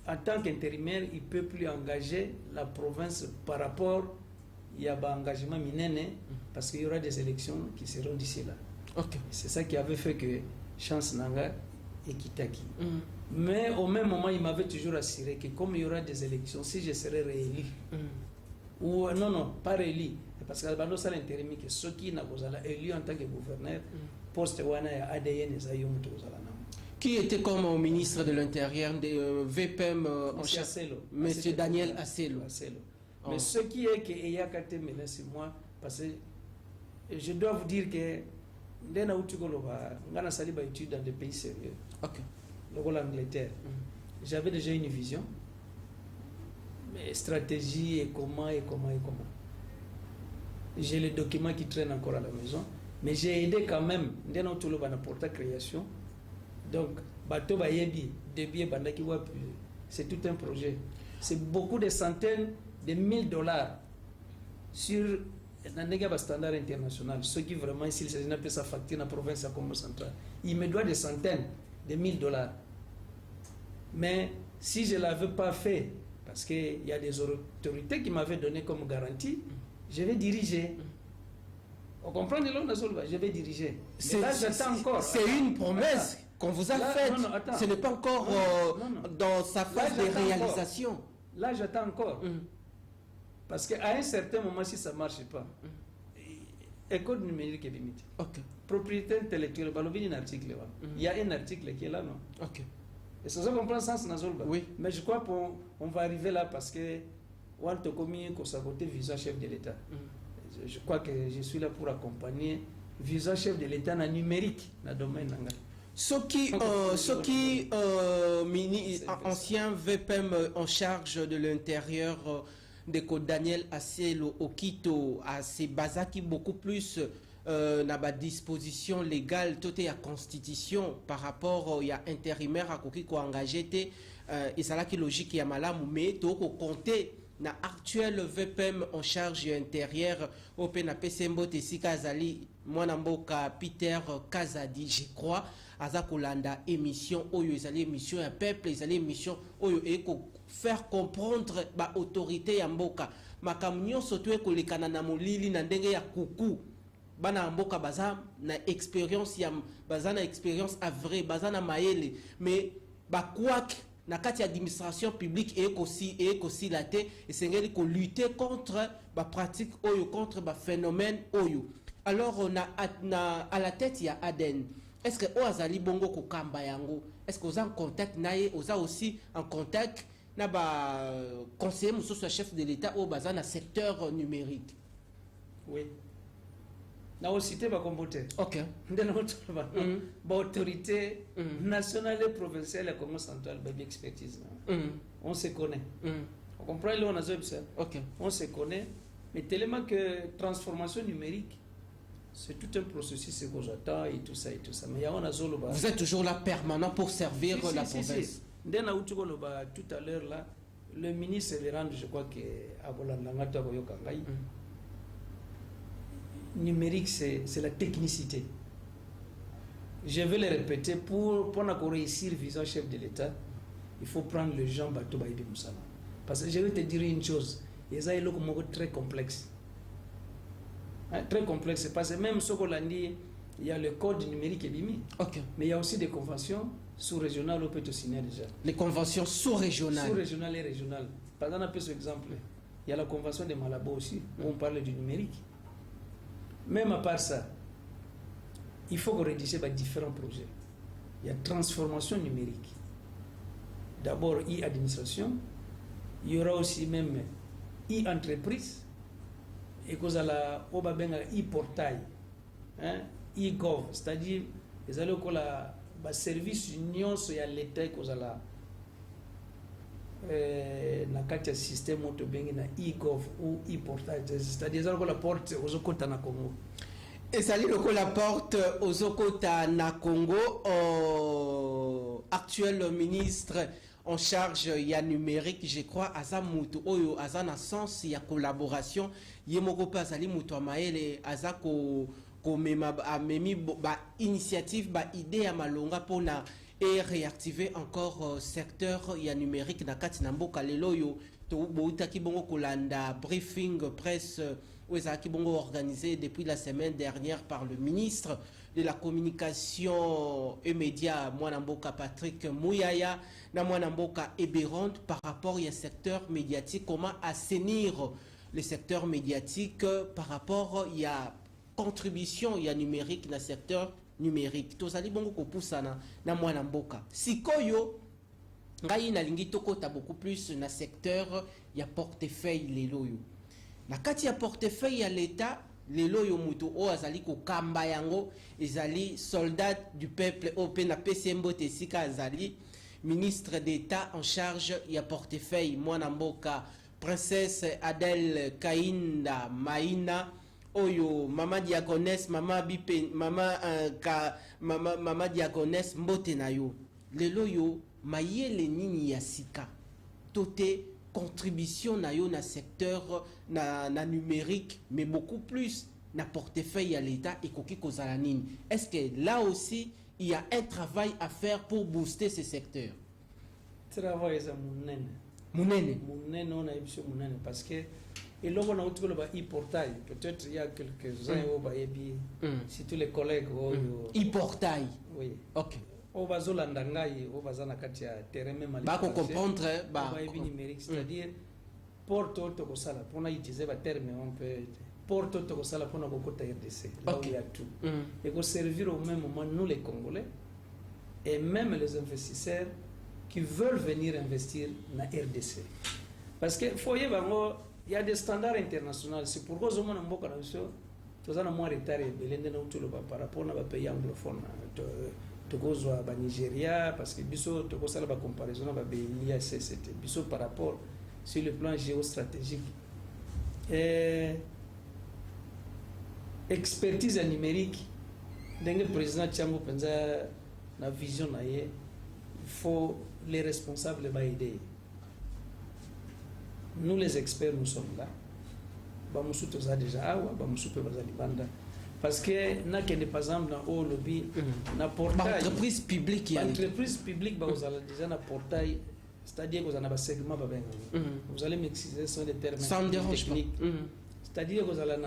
en tant qu'intérimaire, il ne peut plus engager la province par rapport il y a un engagement minene parce qu'il y aura des élections qui seront d'ici là. Okay. C'est ça qui avait fait que Chance Nanga et Kitaki. Mais au même moment, il m'avait toujours assuré que comme il y aura des élections, si je serais réélu, ou non, pas réélu, parce que l'Albano c'est l'intérim, que ceux qui n'ont pas élu en tant que gouverneur, poste wana ya ADN qui était comme ministre de l'Intérieur de VPM en chef, Monsieur Daniel Asselo. Mais ce qui est que Eyakate maintenant c'est moi, parce que je dois vous dire que Ndena Utukoloba, Ngana Saliba étude dans des pays sérieux. Ok. L'Angleterre. J'avais déjà une vision, mais stratégie et comment. J'ai les documents qui traînent encore à la maison, mais j'ai aidé quand même Ndena Utukoloba na porta création. Donc, Bato Bayebi, Debié Bandaki Wapi, c'est tout un projet. C'est beaucoup de centaines de $1000 sur un standard international. Ceux qui vraiment, s'ils se disent sa facture dans la province de Congo central, il me doit des centaines de $1000. Mais si je ne l'avais pas fait, parce qu'il y a des autorités qui m'avaient donné comme garantie, je vais diriger. On comprend là, je vais diriger. Mais là, j'attends encore. C'est une promesse qu'on vous a faite. Ce n'est pas encore dans sa phase de réalisation. Encore. Là, j'attends encore. Parce qu'à un certain moment, si ça ne marche pas, école numérique est limitée. Propriété intellectuelle, il y a un article qui est là, non? Et ça, on prend sens dans Zolba. Oui. Mais je crois qu'on va arriver là parce que on a commis qu'on côté visa chef de l'État. Je crois que je suis là pour accompagner visa chef de l'État dans numérique dans le domaine. Ce qui ancien VPM en charge de l'intérieur de Daniel Asselo Okito a ses bazaki beaucoup plus na ba disposition légale toute la constitution par rapport il y a intérimaire à qui ko engagé té et ça là qui logique ya malamu mais to ko compter na actuel VPM en charge intérieure au na PCMBO Tessika Azali mwana mboka Peter Kazadi je crois aza kolanda émission oyo ezali émission ya peuple ezali émission oyo eko faire comprendre ba autorité ya mboka makambo nyonso to ekolekana na molili na ndenge ya kuku bana mboka baza na expérience ya baza na expérience avre baza na mayele mais bakwak na kati ya administration publique ekosi la te esengeli ko lutter contre ba pratique oyo contre ba phénomène oyo alors on a à la tête ya Aden. Est-ce que Oazali Bongo Kokamba Yango, est-ce que vous êtes en contact naïe, vous êtes aussi en contact na ba conseiller monsieur soit chef de l'État au bazar na secteur numérique? Oui. Na cité ba comboter. OK. Ndena ba autorité nationale et provinciale à Congo central ba expertise. On se connaît. On comprend là on a ça. OK. On se connaît mais tellement que transformation numérique c'est tout un processus que j'attends et tout ça. Mais vous êtes toujours là permanent pour servir la province. Tout à l'heure là, le ministre Véran, je crois que numérique c'est la technicité. Je vais le répéter pour réussir visa chef de l'État, il faut prendre le Jean Bato Baïbi Moussala. Parce que je vais te dire une chose, il y a un très complexe. Très complexe, parce que même ce qu'on a dit, il y a le code numérique Ebimi, mais il y a aussi des conventions sous-régionales, on peut te signer déjà. Les conventions sous-régionales. Sous-régionales et régionales. Par exemple, un peu cet exemple, il y a la convention de Malabo aussi, où on parle du numérique. Même à part ça, il faut qu'on rédige différents projets. Il y a transformation numérique. D'abord, e-administration, il y aura aussi même e-entreprise, et qu'on a la e-portail, e-gov, c'est-à-dire les allez au la service union sur l'État qu'on a la na kati ya système auto bengi na e-gov ou e-portail, c'est-à-dire les allez la porte aux okota na Congo. Et ça dit la porte aux okota na Congo, actuel ministre en charge ya numérique, je crois, aza mutu oyo aza na sens ya collaboration yemoko pa azali mutu amaele aza ko mema amemi ba initiative ba idée ya malonga pona et réactiver encore secteur ya numérique na kati na mboka lelo yo to boutaki bongo kolanda briefing presse qui bongo organisé depuis la semaine dernière par le ministre de la communication et médias Mwanamboka Patrick Mouyaya na Mwanamboka Eberond par rapport au secteur médiatique, comment assainir le secteur médiatique par rapport à contribution numérique dans le secteur numérique. Tozali bongo kopusana na Mwanamboka. Sikoyo ngai nalingi tokota beaucoup plus na secteur ya portefeuille lelo yo. Na kati ya portefeuille ya l'État, lelo yo mutu o azali ko kamba yango ezali soldat du peuple ope na PCMBO tesika azali ministre d'État en charge ya portefeuille Mwanamboka princesse Adèle Kainda Maina oyo mama diaconesse mama bipe mama mama diaconesse mbote na yo lelo yo mayele nini ya sika tote contribution na yo na secteur na numérique mais beaucoup plus na portefeuille à l'État et koki kozala nini. Est-ce que là aussi il y a un travail à faire pour booster ce secteur? Travail est munene on a émission munene parce que et là on a outro le e-portail peut-être il y a quelques-uns au baebi si tous les collègues e-portail oui OK au bazolanda ngai au bazana kati ya terrain même ba ko comprendre ba numérique c'est-à-dire porte to ko sala pona utiliser ba terme on peut porte to ko sala pona ko kota RDC là où il y a tout et ko servir au même moment nous les Congolais et même les investisseurs qui veulent venir investir na RDC parce que foyer bango il y a des standards internationaux c'est pourquoi zo mona mboka na biso tozana mo retard belende na utulo par rapport na ba pays anglophone tokozwa ba Nigeria parce que biso tokosala ba comparaison na ba pays c'était biso par rapport sur le plan géostratégique expertise numérique ndenge président Tchango penza na vision na ye il faut les responsables ba aider nous les experts nous sommes là ba musu toza déjà awa ba musu pe bazali banda parce que na kende par exemple dans au lobby na portail entreprise publique ba vous allez déjà na portail c'est-à-dire que vous en avez segment ba benga vous allez m'excuser sur les termes techniques c'est-à-dire que vous allez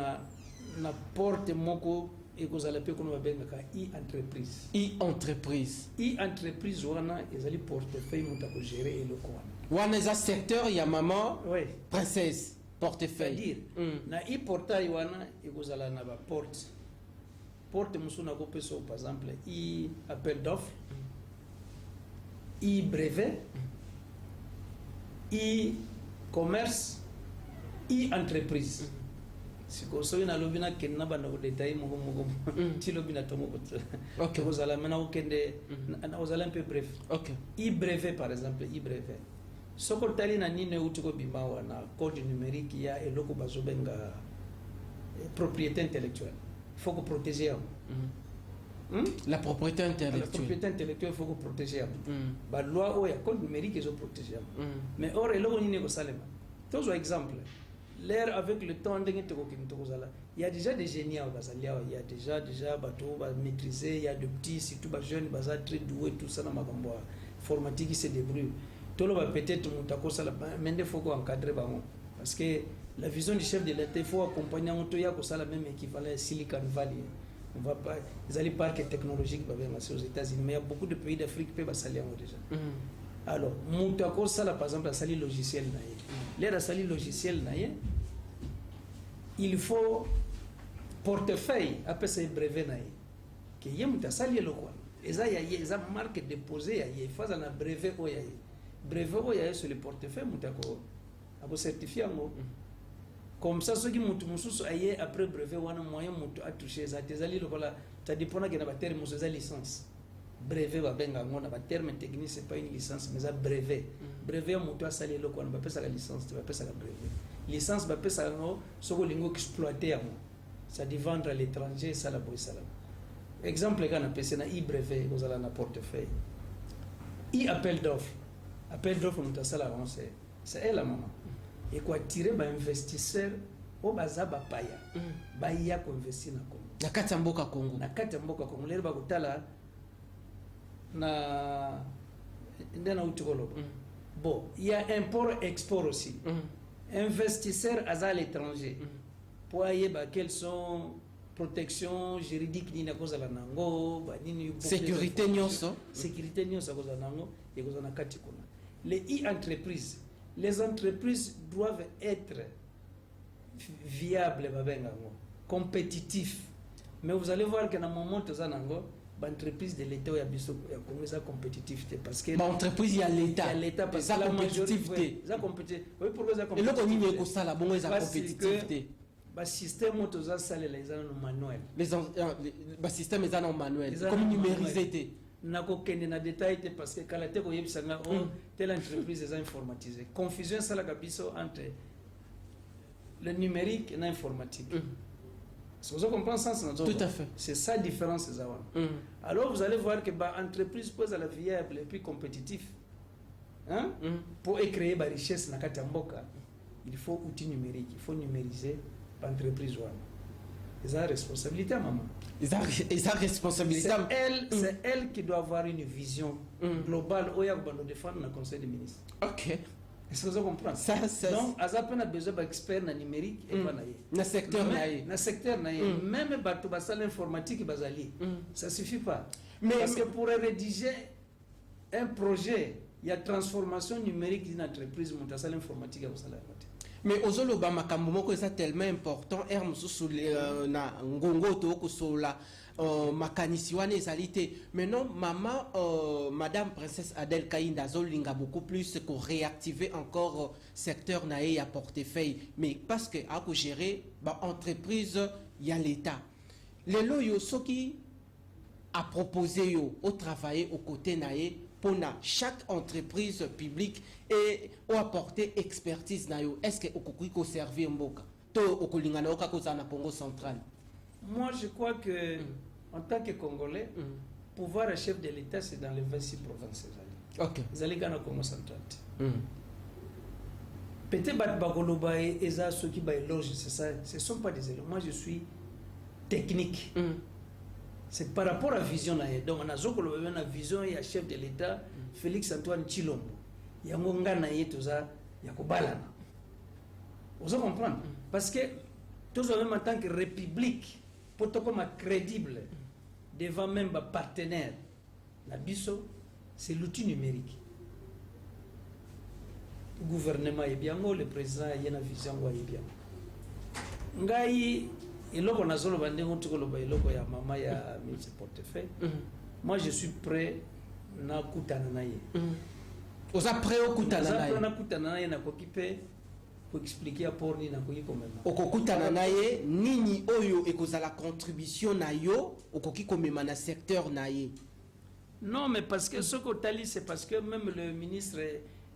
na porte moko et que vous allez pe kono ba benga ka e-entreprise wana ezali portefeuille mutako gérer et le quoi wana za secteur ya maman oui princesse portefeuille na e-portail wana ekozala na ba porte musuna ko peso par exemple appel d'offre brevet commerce entreprise siko so ina lobina kenna banda ko détail mo ti lobina to mo ko kozala mena ko kende na ozala un peu bref OK brevet par exemple brevet soko tali na nini utiko bimawa na code numérique ya eloko bazobenga propriété intellectuelle il faut que protéger la propriété intellectuelle. La propriété intellectuelle, il faut que protéger. La loi, il y a code numérique qui est protégé. Mais or, il y a un salem. Tous exemple. L'air avec le temps, il y a déjà des génies il y a déjà bateau maîtriser, il y a de petits, surtout des jeunes, très doués, tout ça dans ma informatique qui se débrouille. Tout le monde peut-être mais il faut encadrer parce que la vision du chef de l'État, il faut accompagner la même équivalent Silicon Valley. On va pas, les allées parcs technologiques aux États-Unis, mais il y a beaucoup de pays d'Afrique qui peuvent s'allier déjà. Alors, Moutako Sala, par exemple, la salle logiciel, l'air salle logiciel, il faut portefeuille, après ça, brevet, que y a une salle le quoi. Et ça, il y a une marque déposée, il y a un brevet, brevet, sur le portefeuille, Moutako, à vous certifier. Comme ça, ceux qui m'ont touché après brevet, on a moyen à toucher ça. Ça dépend de la terme de licence. Brevet, on a terme technique, ce n'est pas une licence, mais un brevet. Brevet, on a salé le quoi, on appelle ça la licence, on appelle ça la brevet. Licence, on appelle ça ce que l'on exploité. Ça dit vendre à l'étranger, ça la boîte. Exemple, quand on appelle ça e-brevet, vous allez un portefeuille. E-appel d'offres. Appel d'offres, on a ça là, c'est elle la maman. Et quoi tirer ba investisseur au bazaba paya ba ya ko investir na Congo na kati ya mboka Congo lero ba kutala na ndena utikolo. Bon, il y a import-export aussi. Investisseurs à l'étranger. Pour aller, quelles sont protection juridique ni na koza la nango, ni sécurité nyonso. Sécurité nyonso koza nango et koza na kati kuna. Les e-entreprises, les entreprises doivent être viables babengango, compétitifs. Mais vous allez voir que dans mon moment tozanango, l'entreprise de l'État a besoin de compétitivité parce que l'entreprise il y a l'État. L'État parce que la compétitivité. Ça compétitivité. Oui, pourquoi ça compétitivité? Et là on y est ça la bonne compétitivité. Le système autoza sale les ans manuel. Les système les ans manuel. Comme numérisé. Na ko kende na détail parce que quand la tête ko yebisanga telle entreprise est informatisée. Confusion ça la kabiso entre le numérique et l'informatique. Est-ce que vous comprenez ça? Tout à fait. C'est ça la différence. Alors vous allez voir que l'entreprise peut être viable et puis compétitive. Hein? Pour créer la richesse dans Katamboka, il faut outils numériques, il faut numériser l'entreprise. C'est la responsabilité, maman. C'est responsabilité. C'est elle qui doit avoir une vision globale où il y a défendre dans le Conseil des ministres. Ok. Est-ce que vous comprenez? Donc, à ça, on a besoin d'experts dans le numérique et pas dans le secteur. Dans le secteur, même l'informatique, ça ne suffit pas. Parce que pour rédiger un projet, il y a transformation numérique d'une entreprise, l'informatique et mais ozoloba makambo moko eza tellement important erme sous na ngongo to ko sola makanisi wana ezali te. Maintenant maman madame princesse Adèle Kainda zolinga beaucoup plus ko réactiver encore secteur na ya portefeuille, mais parce que a ko gérer ba entreprise ya l'état lelo yo soki a proposé yo au travailler aux côtés naé pour chaque entreprise publique et apporter expertise na yo. Est-ce que okuki ko servir mboka to okolingana oka ko na Congo central? Moi je crois que en tant que Congolais, pouvoir chef de l'État c'est dans les 26 provinces. OK. Vous allez gagner Congo central. Peut-être bakoloba et ça ceux qui ba éloge c'est ça, ce sont pas des éléments. Moi je suis technique. C'est par rapport à la vision. Donc, on a une vision, il y a chef de l'État, Félix Antoine Tshilombo. Il y a un gars qui est là. Vous comprenez? Parce que, tous en tant que république, pour être crédible, devant même les partenaires, c'est l'outil numérique. Le gouvernement est bien, le président a une vision est bien. Et là, on a zolo bande on koloba iloko ya mama ya ministre portefeuille. Moi, je suis prêt na kutana na ye. Oza prêt au kutana na ye. Oza prêt na kutana na ye na kokipe pour expliquer apport ni na koki komema. Okokutana na ye nini oyo ekoza la contribution na yo okoki komema na secteur na ye. Non, mais parce que ce que tali c'est parce que même le ministre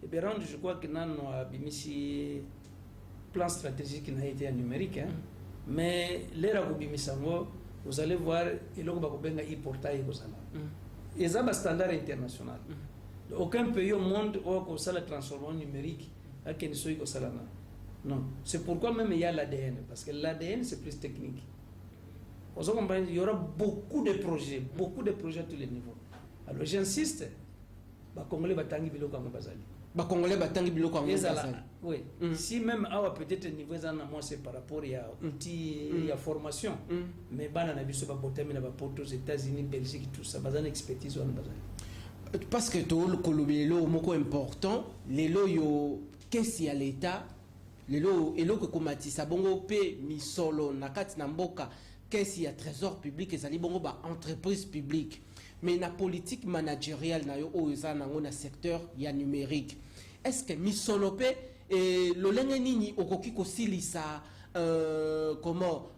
Berand, je crois que nano a bimisi plan stratégique n'a été numérique hein. Mais l'ère vous allez voir il y a un portail et ça un standard international. Aucun pays au monde a la transformation numérique non, c'est pourquoi même il y a l'ADN parce que l'ADN c'est plus technique. Il y aura beaucoup de projets à tous les niveaux. Alors j'insiste, Congolais batangi biloko ngo bazali. Congolais batangi biloko ngo bazali. Oui. Si même peut-être niveau moi c'est par rapport à outils et à formation. Mais bana na biso ba botami na ba poto aux États-Unis, Belgique tout ça bazana expertise wana bazali. Parce que to le kolobelo moko important, lelo yo kesi ya l'État, lelo eloko komatisa bongo pe misolo na kati na mboka kesi ya trésor public ezali bongo ba entreprise publique. Mais la politique managériale na yo oza nango na secteur ya numérique. Est-ce que misolope et lolenge nini okoki ko silisa comment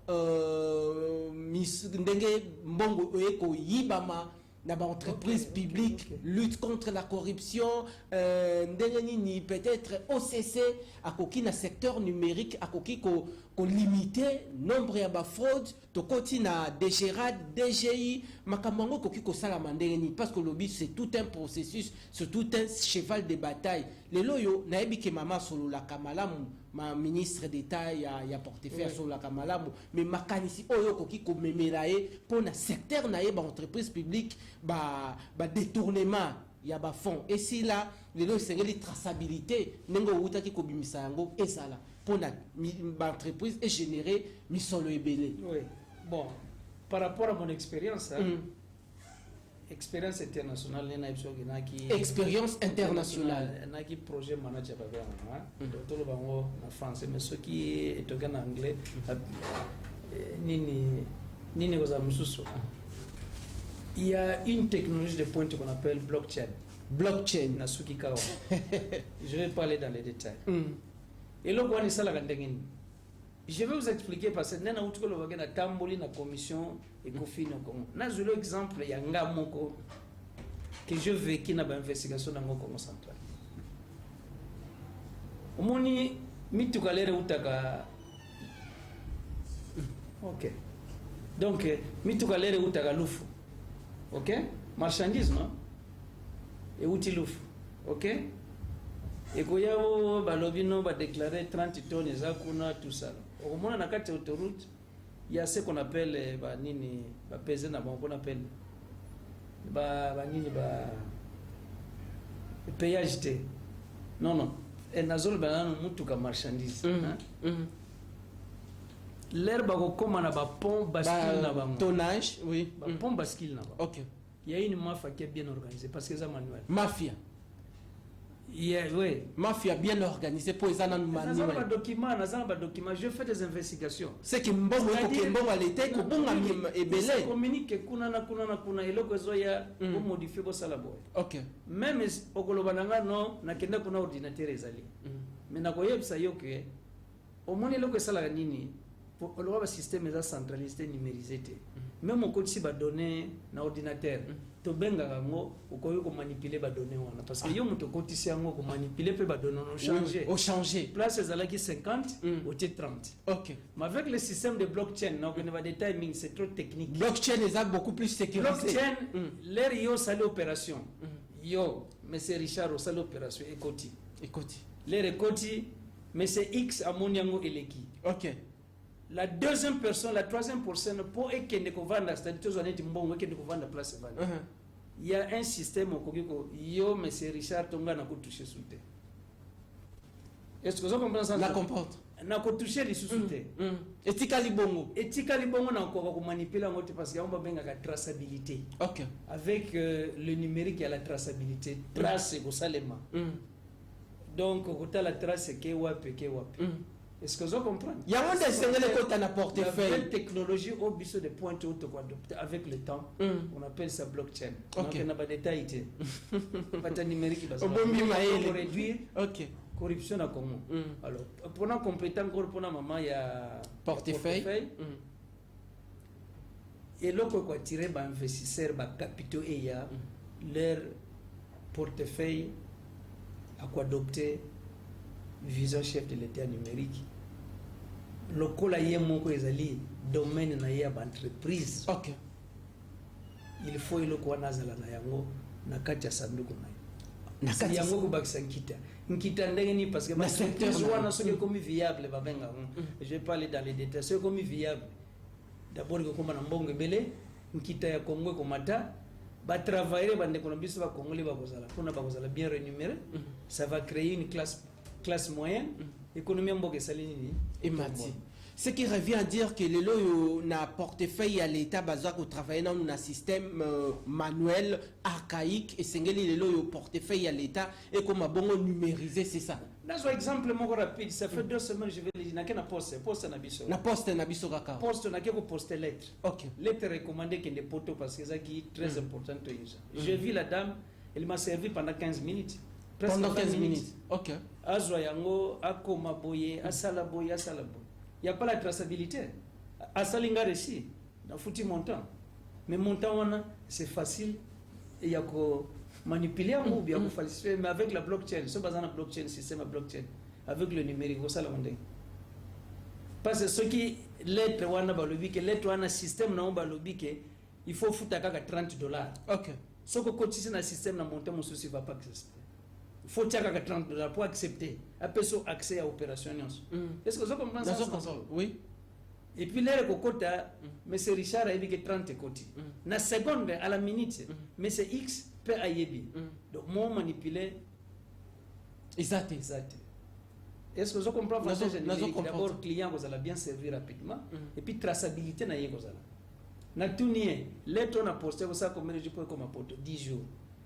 ndenge mbongo eko yibama na ba entreprise publique, lutte contre la corruption, ndenge peut-être OCC akoki na secteur numérique akoki ko limiter nombre ya ba fraude to koti na DGRAD, DGI makamango koki ko sala mandenge parce que le but c'est tout un processus, c'est tout un cheval de bataille. Le loyo na ebi ke mama solo la kamalamu ma ministre d'état ya portefeuille sur la kamalamu mais makanisi oyo koki ko memelaye pour na secteur na ba entreprise publique ba détournement ya ba fonds et si là lelo sengeli traçabilité nengo utaki ko bimisa yango ezala pour na ba entreprise et générer misolo ebele. Oui. Bon, par rapport à mon expérience, expérience internationale, expérience internationale. Un projet manager en France, mais ce qui est en anglais, il y a une technologie de pointe qu'on appelle blockchain. Blockchain. Je vais parler dans les détails. Et là, je vais vous expliquer parce que nous avons une commission et nous avons exemple il y a un moko que je vécu dans l'investigation dans le Congo central. Omoni mitukalere utaka. OK. Donc mitukalere utaka lufu. OK? Marchandise non? Et uti lufu. OK? Et quand il a déclaré 30 tonnes, tout ça. Au moment où on a autoroute, il y a ce qu'on appelle péage. Non. Et nazol banane mutu ka marchandise. L'herbe comme on a ba pont bascule na ba tonnage, oui. Pont bascule na ba. OK. Il y a une mafia qui est bien organisée parce que ça manuel. Mafia. Yeah, oui. Mafia bien organisée pour les manuels. Document, je fais des investigations. C'est que mbongo à l'été ko bonga ebele. Communique kuna et loko zoya pour modifier bo sala boy. OK. Même okolobananga no na kenda kuna ordinateur ezali. Mais na koyebisa yo ke au moins loko sala nini pour le système est centralisé numérisé. Même on continue ba donner na ordinateur. To benga ngo ukoyo ko manipuler ba données wana parce que yo muto kotisi yango ko manipuler pe ba données on changer. Au changer. Place ezalaki 50 au 30. OK. Mais avec le système de blockchain, donc on va des timing, c'est trop technique. Blockchain est beaucoup plus sécurisé. Blockchain, l'air yo sale opération. Yo, mais c'est Richard au sale opération ekoti. L'air ekoti, mais c'est X amoniango eleki. OK. La deuxième personne, la troisième personne, pour qu'elle ne vende, c'est-à-dire place. Il y a un système au yo, mais c'est Richard Tonga n'a pas touché sous terre. Est-ce que vous comprenez ça? La comprendre. N'a pas touché les sous terre. Et Tikali Bongo. Et Tikali Bongo n'a encore manipulé parce qu'il y a une traçabilité. OK. Avec le numérique, il y a la traçabilité. Trace au salema. Donc, quand la trace, c'est Kewap. Est-ce que vous comprenez? Il y a un dessin de la portefeuille. La technologie au biseau de pointe haute avec le temps. On appelle ça blockchain. Donc, on n'a pas de détails. Pas de numérique. Pour réduire la corruption à Congo. Alors, pour compléter encore pour maman, il y a portefeuille. Et là, quoi tirer les investisseurs, les capitaux, et il y a leur portefeuille à quoi adopter vision chef de l'État numérique. Lokola yemoko ezali domaine na ya entreprise. OK. Il faut iloko nazala na yango na kati ya sanduku na yo. Yango ko bakisa nkita ndenge ni parce que ma secteur wana soki comme viable ba benga. Je vais parler dans les détails. C'est comme viable. D'abord ko koma na mbongo belé nkita ya Congo ko mata ba travailler ba ndeko na biso ba congolais ba kozala pona ba kozala bien rémunéré. Ça va créer une classe moyenne. Économie mboke salini et mati. Ce qui revient à dire que les lots na portefeuille à l'état besoin de travailler dans un système manuel archaïque et singeli les lots portefeuille à l'état et comme bon numérisé, c'est ça. Dans un exemple mon rapide, ça fait 2 semaines je vais le dire na poste na biso. Na poste kaka. Poste na ko poster lettre. OK. Lettre recommandée que des poteaux parce que ça qui est très important. J'ai vu la dame, elle m'a servi pendant 15 minutes. Pendant 15 minutes. OK. Azwa yango akoma boye asala boye. Il n'y a pas la traçabilité. Asalinga réussi, dans foutu montant. Mais montant, c'est facile. Il y a qu'à manipuler ou bien qu'à falsifier. Mais avec la blockchain, ce basé sur la blockchain, système à blockchain, avec le numérique, ça la monde. Parce que ce qui lettre wana balobi que lettre wana système na balobi que il faut foutre à $30. OK. Ce que cotiser dans le système na montant mon souci va pas exister. faut tirer $30 pour accepter après ça accès à opération est-ce que vous comprenez ça? Oui. Et puis là le quota mais c'est Richard a dit que 30 côté na seconde à la minute mais c'est X peut ayebi donc moi manipuler exact. Est-ce que vous comprenez d'abord le client vous allez bien servir rapidement et puis traçabilité na yego zala na tunie lettre on a posté ça comme je peux comme apporter 10 jours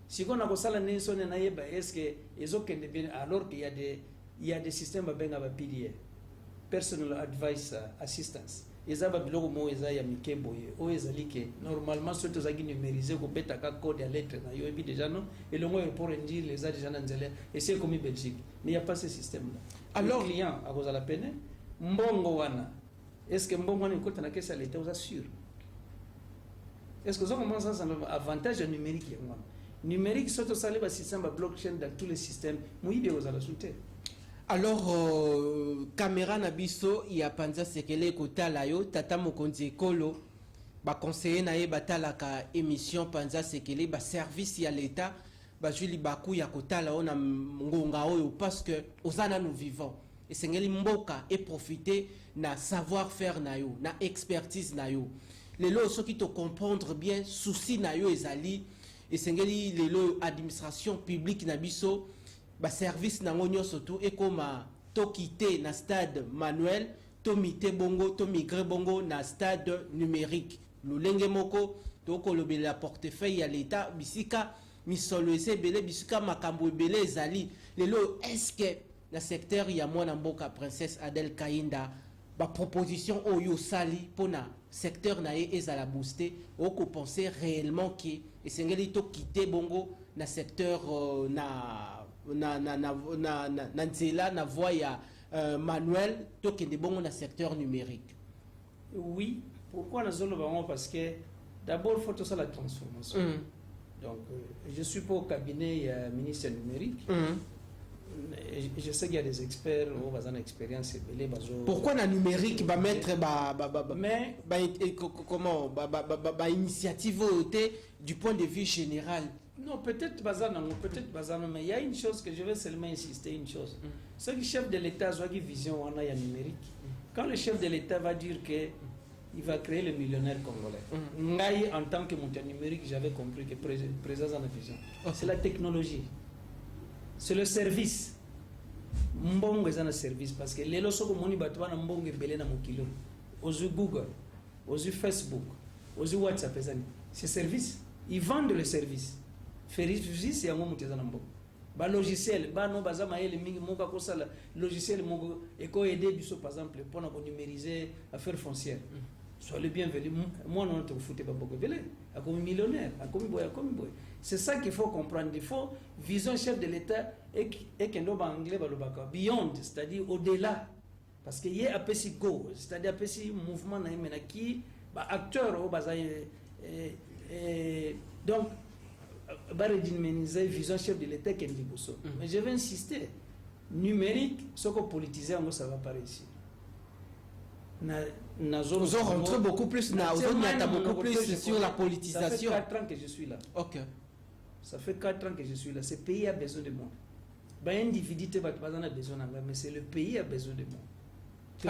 si on a ça la nation na yeba est-ce que ils bien alors qu'il y a des systèmes benga ba PDA personal advice assistance ezaba biloko mo eza ya mikembo ye o ezali ke normalement soto zaki numériser ko beta ka code ya lettre na yo et puis déjà non et le moyen pour dire les a déjà nzela et c'est comme Belgique mais il y a pas ce système là alors le client a cause la peine mbongo wana est-ce que mbongo wana ko tana kesa l'état vous assure est-ce que ça commence ça avantage numérique ya wana numérique soto sale ba système ba blockchain dans tous les systèmes muibe aux ala souter. Alors caméra na biso ya panza sekele kotala yo tata mokonzi ekolo ba conseiller na ye batalaka émission panza sekele ba service ya l'état ba juli baku ya kotala ona ngonga oyo parce que ozana nous vivons et sengeli mboka et profiter na savoir faire na yo na expertise na yo lelo soki to comprendre bien souci na yo ezali et sengeli lelo administration publique na biso ba service nango nyonso tout et comme to quitter na stade manuel to mité bongo to migrer bongo na stade numérique lolenge moko to ko lobela portefeuille ya l'état bisika misolo ese belé bisika makambo belé ezali lelo est-ce que na secteur ya mwana mboka princesse Adèle Kainda ba proposition oyo sali pona secteur na ye ezala booster o ko penser réellement que esengeli to quitter bongo na secteur na nzela na voie ya manuel to kende bongo na secteur numérique. Oui, pourquoi na zolo bango parce que d'abord il faut tout ça la transformation. Donc je suis pas au cabinet ministère numérique. Je sais qu'il y a des experts ou bazan expérience belé bazo. Pourquoi na numérique ba mettre mais comment initiative du point de vue général? Non, peut-être bazan, mais il y a une chose que je vais seulement insister une chose. C'est que le chef de l'État a une vision on a numérique. Quand le chef de l'État va dire que il va créer le millionnaire congolais. Ngaï en tant que monteur numérique, j'avais compris que présence en vision. C'est la technologie. C'est le service. Mbongo est un service parce que les lois moni batwa na mbongo belé na mokilo. Ozu Google, ozu Facebook, ozu WhatsApp ezani. C'est service. Ils vendent le service. Service c'est un mot muteza na mbongo. Ba logiciel, ba no bazama ele mingi moka ko sala logiciel moko et ko aider biso par exemple pour na numériser affaires foncières. Sois le bienvenu. Moi, non, te foutez pas beaucoup de à comme millionnaire, à comme boy. C'est ça qu'il faut comprendre. Il faut vision chef de l'État et qu'il y a anglais beyond, c'est-à-dire au-delà. Parce qu'il y a un petit go, c'est-à-dire un petit mouvement qui acteur au bazar. Donc, vision chef de l'État qui est mais je vais insister. Numérique, ce qu'on politisé, ça va pas réussir. Nous on rentre beaucoup plus sur la politisation. Ça fait 4 ans que je suis là. Ok. Ça fait 4 ans que je suis là. Ce pays a besoin de moi. Individu a besoin de moi, mais c'est le pays qui a besoin de moi.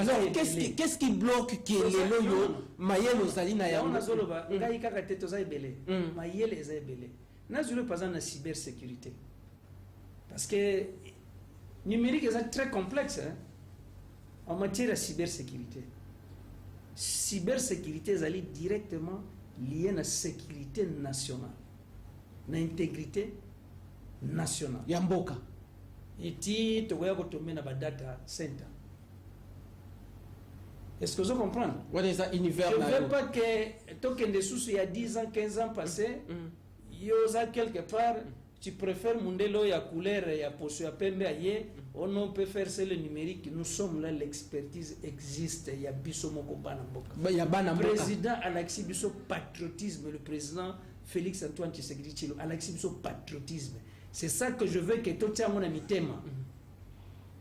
Alors, qu'est-ce qui bloque qui est le loyo Mayel Ozalina ya Zoloba, ngai kaka teto za ebele. Mayel eza ebele. Na zulu par exemple la cybersécurité. Parce que numérique est très complexe en matière de cybersécurité. Cybersécurité est directement liée à la sécurité nationale, à l'intégrité nationale. Yamboka. Et tu vois que tu mets dans data center. Est-ce que vous comprenez? Je ne veux pas que token de sous il y a 10 ans, 15 ans passés, il y a quelque part, tu préfères Mundelo, il y a couleur, il y a poche, il y a pembe, on peut faire c'est le numérique. Nous sommes là, l'expertise existe. Il y a Bissomoko Banamboka. Le président Alexis Bisso patriotisme, le président Félix Antoine Tshisekedi, Alexis Bisso patriotisme. C'est ça que je veux que tout le monde ait thème.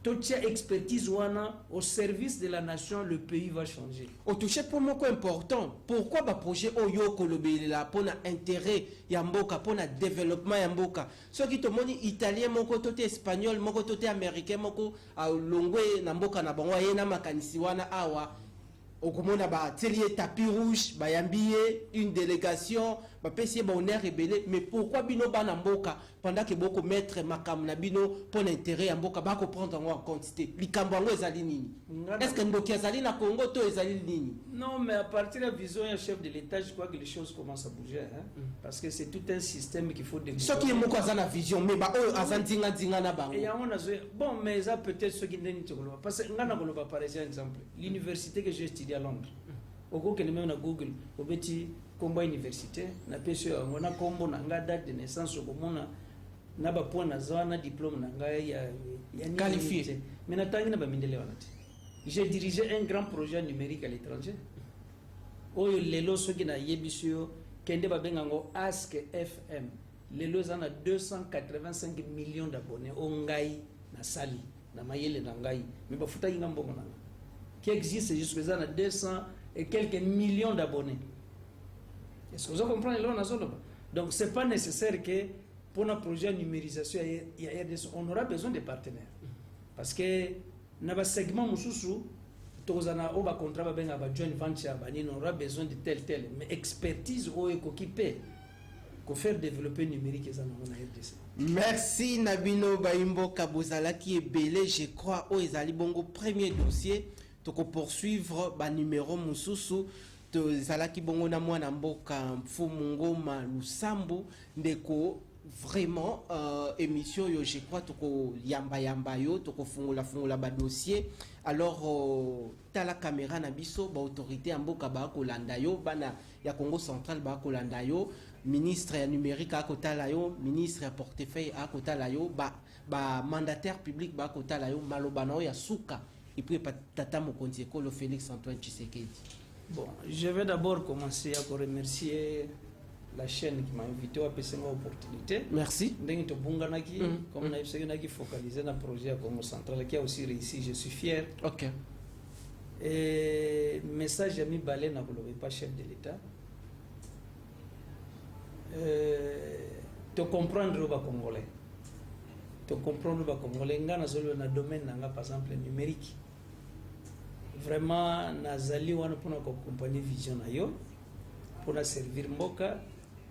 totia expertise wana au service de la nation, le pays va changer. Au touché pour moi important. Pourquoi ba projet oyo kolobela pour na intérêt ya mboka, pour na développement ya mboka. Ceux qui te moni italien moko tote espagnol moko tote américain moko a longwe na mboka na bango yena makanisi wana awa. Okomona ba telier tapis rouge ba yambiye une délégation ba pesier ba honneur rebelle, mais pourquoi bino bana mboka pendant que boko mettre makam na bino pour l'intérêt ya mboka ba ko prendre en quantité likambo ngo ezali nini? Est-ce que mboki ezali na Congo to ezali nini? Non, mais à partir de la vision du chef de l'État, je crois que les choses commencent à bouger, hein? Parce que c'est tout un système qu'il faut développer. Ce qui est moko azana vision mais ba o azandinga dinga na bango. Et on a bon, mais ça peut-être ce qui n'est pas parce que ngana ko par exemple l'université que j'ai étudié à Londres. Au Google même na Google, au petit combat université, na pêche on a combo na date de naissance au mona na ba point na zona diplôme na ngai ya qualifié. Mais na tangi na ba mindele wana. J'ai dirigé un grand projet numérique à l'étranger. Oyo lelo soki na yebisio kende ba bengango Ask FM. Lelo zana 285 millions d'abonnés o ngai na sali na mayele na ngai. Mais ba futa inga mbongo na qui existe jusqu'à 200 et quelques millions d'abonnés. Est-ce que vous comprenez là? Donc c'est pas nécessaire que pour un projet de numérisation, on aura besoin de partenaires. Parce que dans le segment mususu, on aura besoin de tel. Mais expertise ou équipé pour faire développer le numérique. Merci Nabino Baimbo Kabozala qui est belé, je crois, au Ezali Bongo premier dossier. Toko poursuivre ba numéro mususu to zalaki bongo na mwana mboka Mfumungoma Lusambu ndeko vraiment émission yo je crois toko yamba yo toko fungula ba dossier alors tala caméra na biso ba autorité ya mboka ba kolanda yo bana ya Congo central ba kolanda yo ministre ya numérique akotala yo ministre ya portefeuille akotala yo ba mandataire public ba akotala yo malobana ya suka. Et puis, Tata Mokonzi le Félix Antoine Tshisekedi. Bon, je vais d'abord commencer à remercier la chaîne qui m'a invité à passer une opportunité. Merci. Comme on a focalisé dans le projet à Congo Central, qui a aussi réussi, je suis fier. Ok. Et message à mi balé n'a pas chef de l'État. Te comprendre le Congolais. Te comprendre le Congolais. Dans le domaine, par exemple, numérique. Vraiment, nazali wana pour accompagner vision na yo pour servir mboka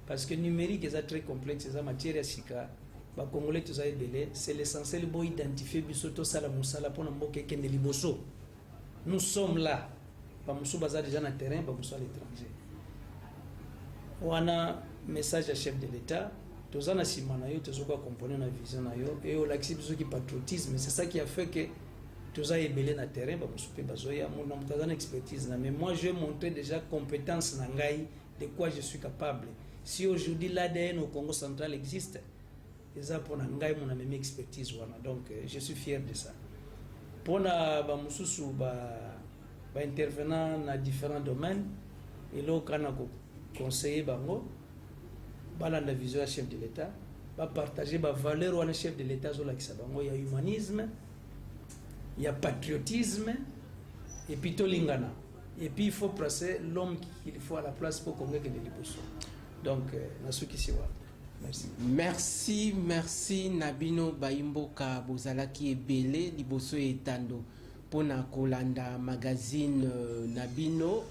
parce que numérique est très complexe, c'est matière sika ba congolais tous ay belé, c'est l'essentiel pour identifier bisoto sala musala pour mboka kende liboso. Nous sommes là. Ba musu baza déjà na terrain, ba musu à l'étranger. Wana message à chef de l'État, tous na simana yo tous accompagner na vision na yo et au laxi biso qui patriotisme, c'est ça qui a fait que tous a ébélé dans le terrain, mon expertise. Mais moi, je vais montrer déjà compétence de quoi je suis capable. Si aujourd'hui l'ADN au Congo central existe, c'est ça pour mon expertise. Donc, je suis fier de ça. Pour intervenant dans différents domaines, et là, quand on conseiller, la vision du chef de l'État, partager la valeur du chef de l'État, il y a humanisme. Il y a patriotisme et puis tolingana. Et puis il faut placer l'homme qu'il faut à la place pour qu'on ait des liboso. Donc, merci. Merci Nabino Baimbo Kabozalaki et Belé liboso et Tando. Pona Kolanda magazine Nabino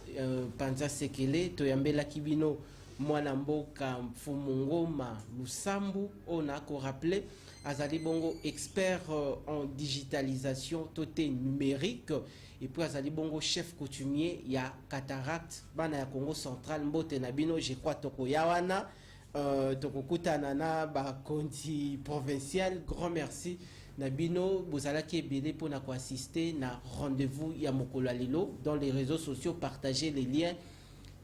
Panza Sekele Toyambela Kibino Mwana mboka Mfumungoma Lusambu on a rappelé Azali Bongo expert en digitalisation toté numérique et puis Azali Bongo chef coutumier il y a cataracte bana ya Congo central mbote nabino je crois toko yawana toko kutanana ba konti provincial grand merci nabino bozalaki ebele pour na assister na rendez-vous ya mokolo lelo dans les réseaux sociaux partager les liens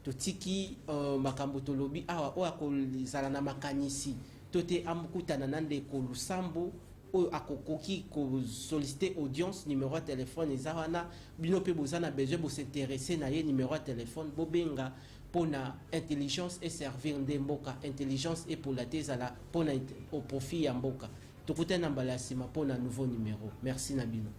totiki makambo tolobi awa o akozala na makanisi tote amukutana nande ko Lusambo o akokoki ko solliciter audience numéro de téléphone ezana bino pe bozana besoin bo s'intéresser na ye numéro de téléphone bobenga pona intelligence et servir ndemboka intelligence et pour la tezala pona au profit ya mboka tokutana mbala ya nsima mpo na nouveau numéro. Merci na bino.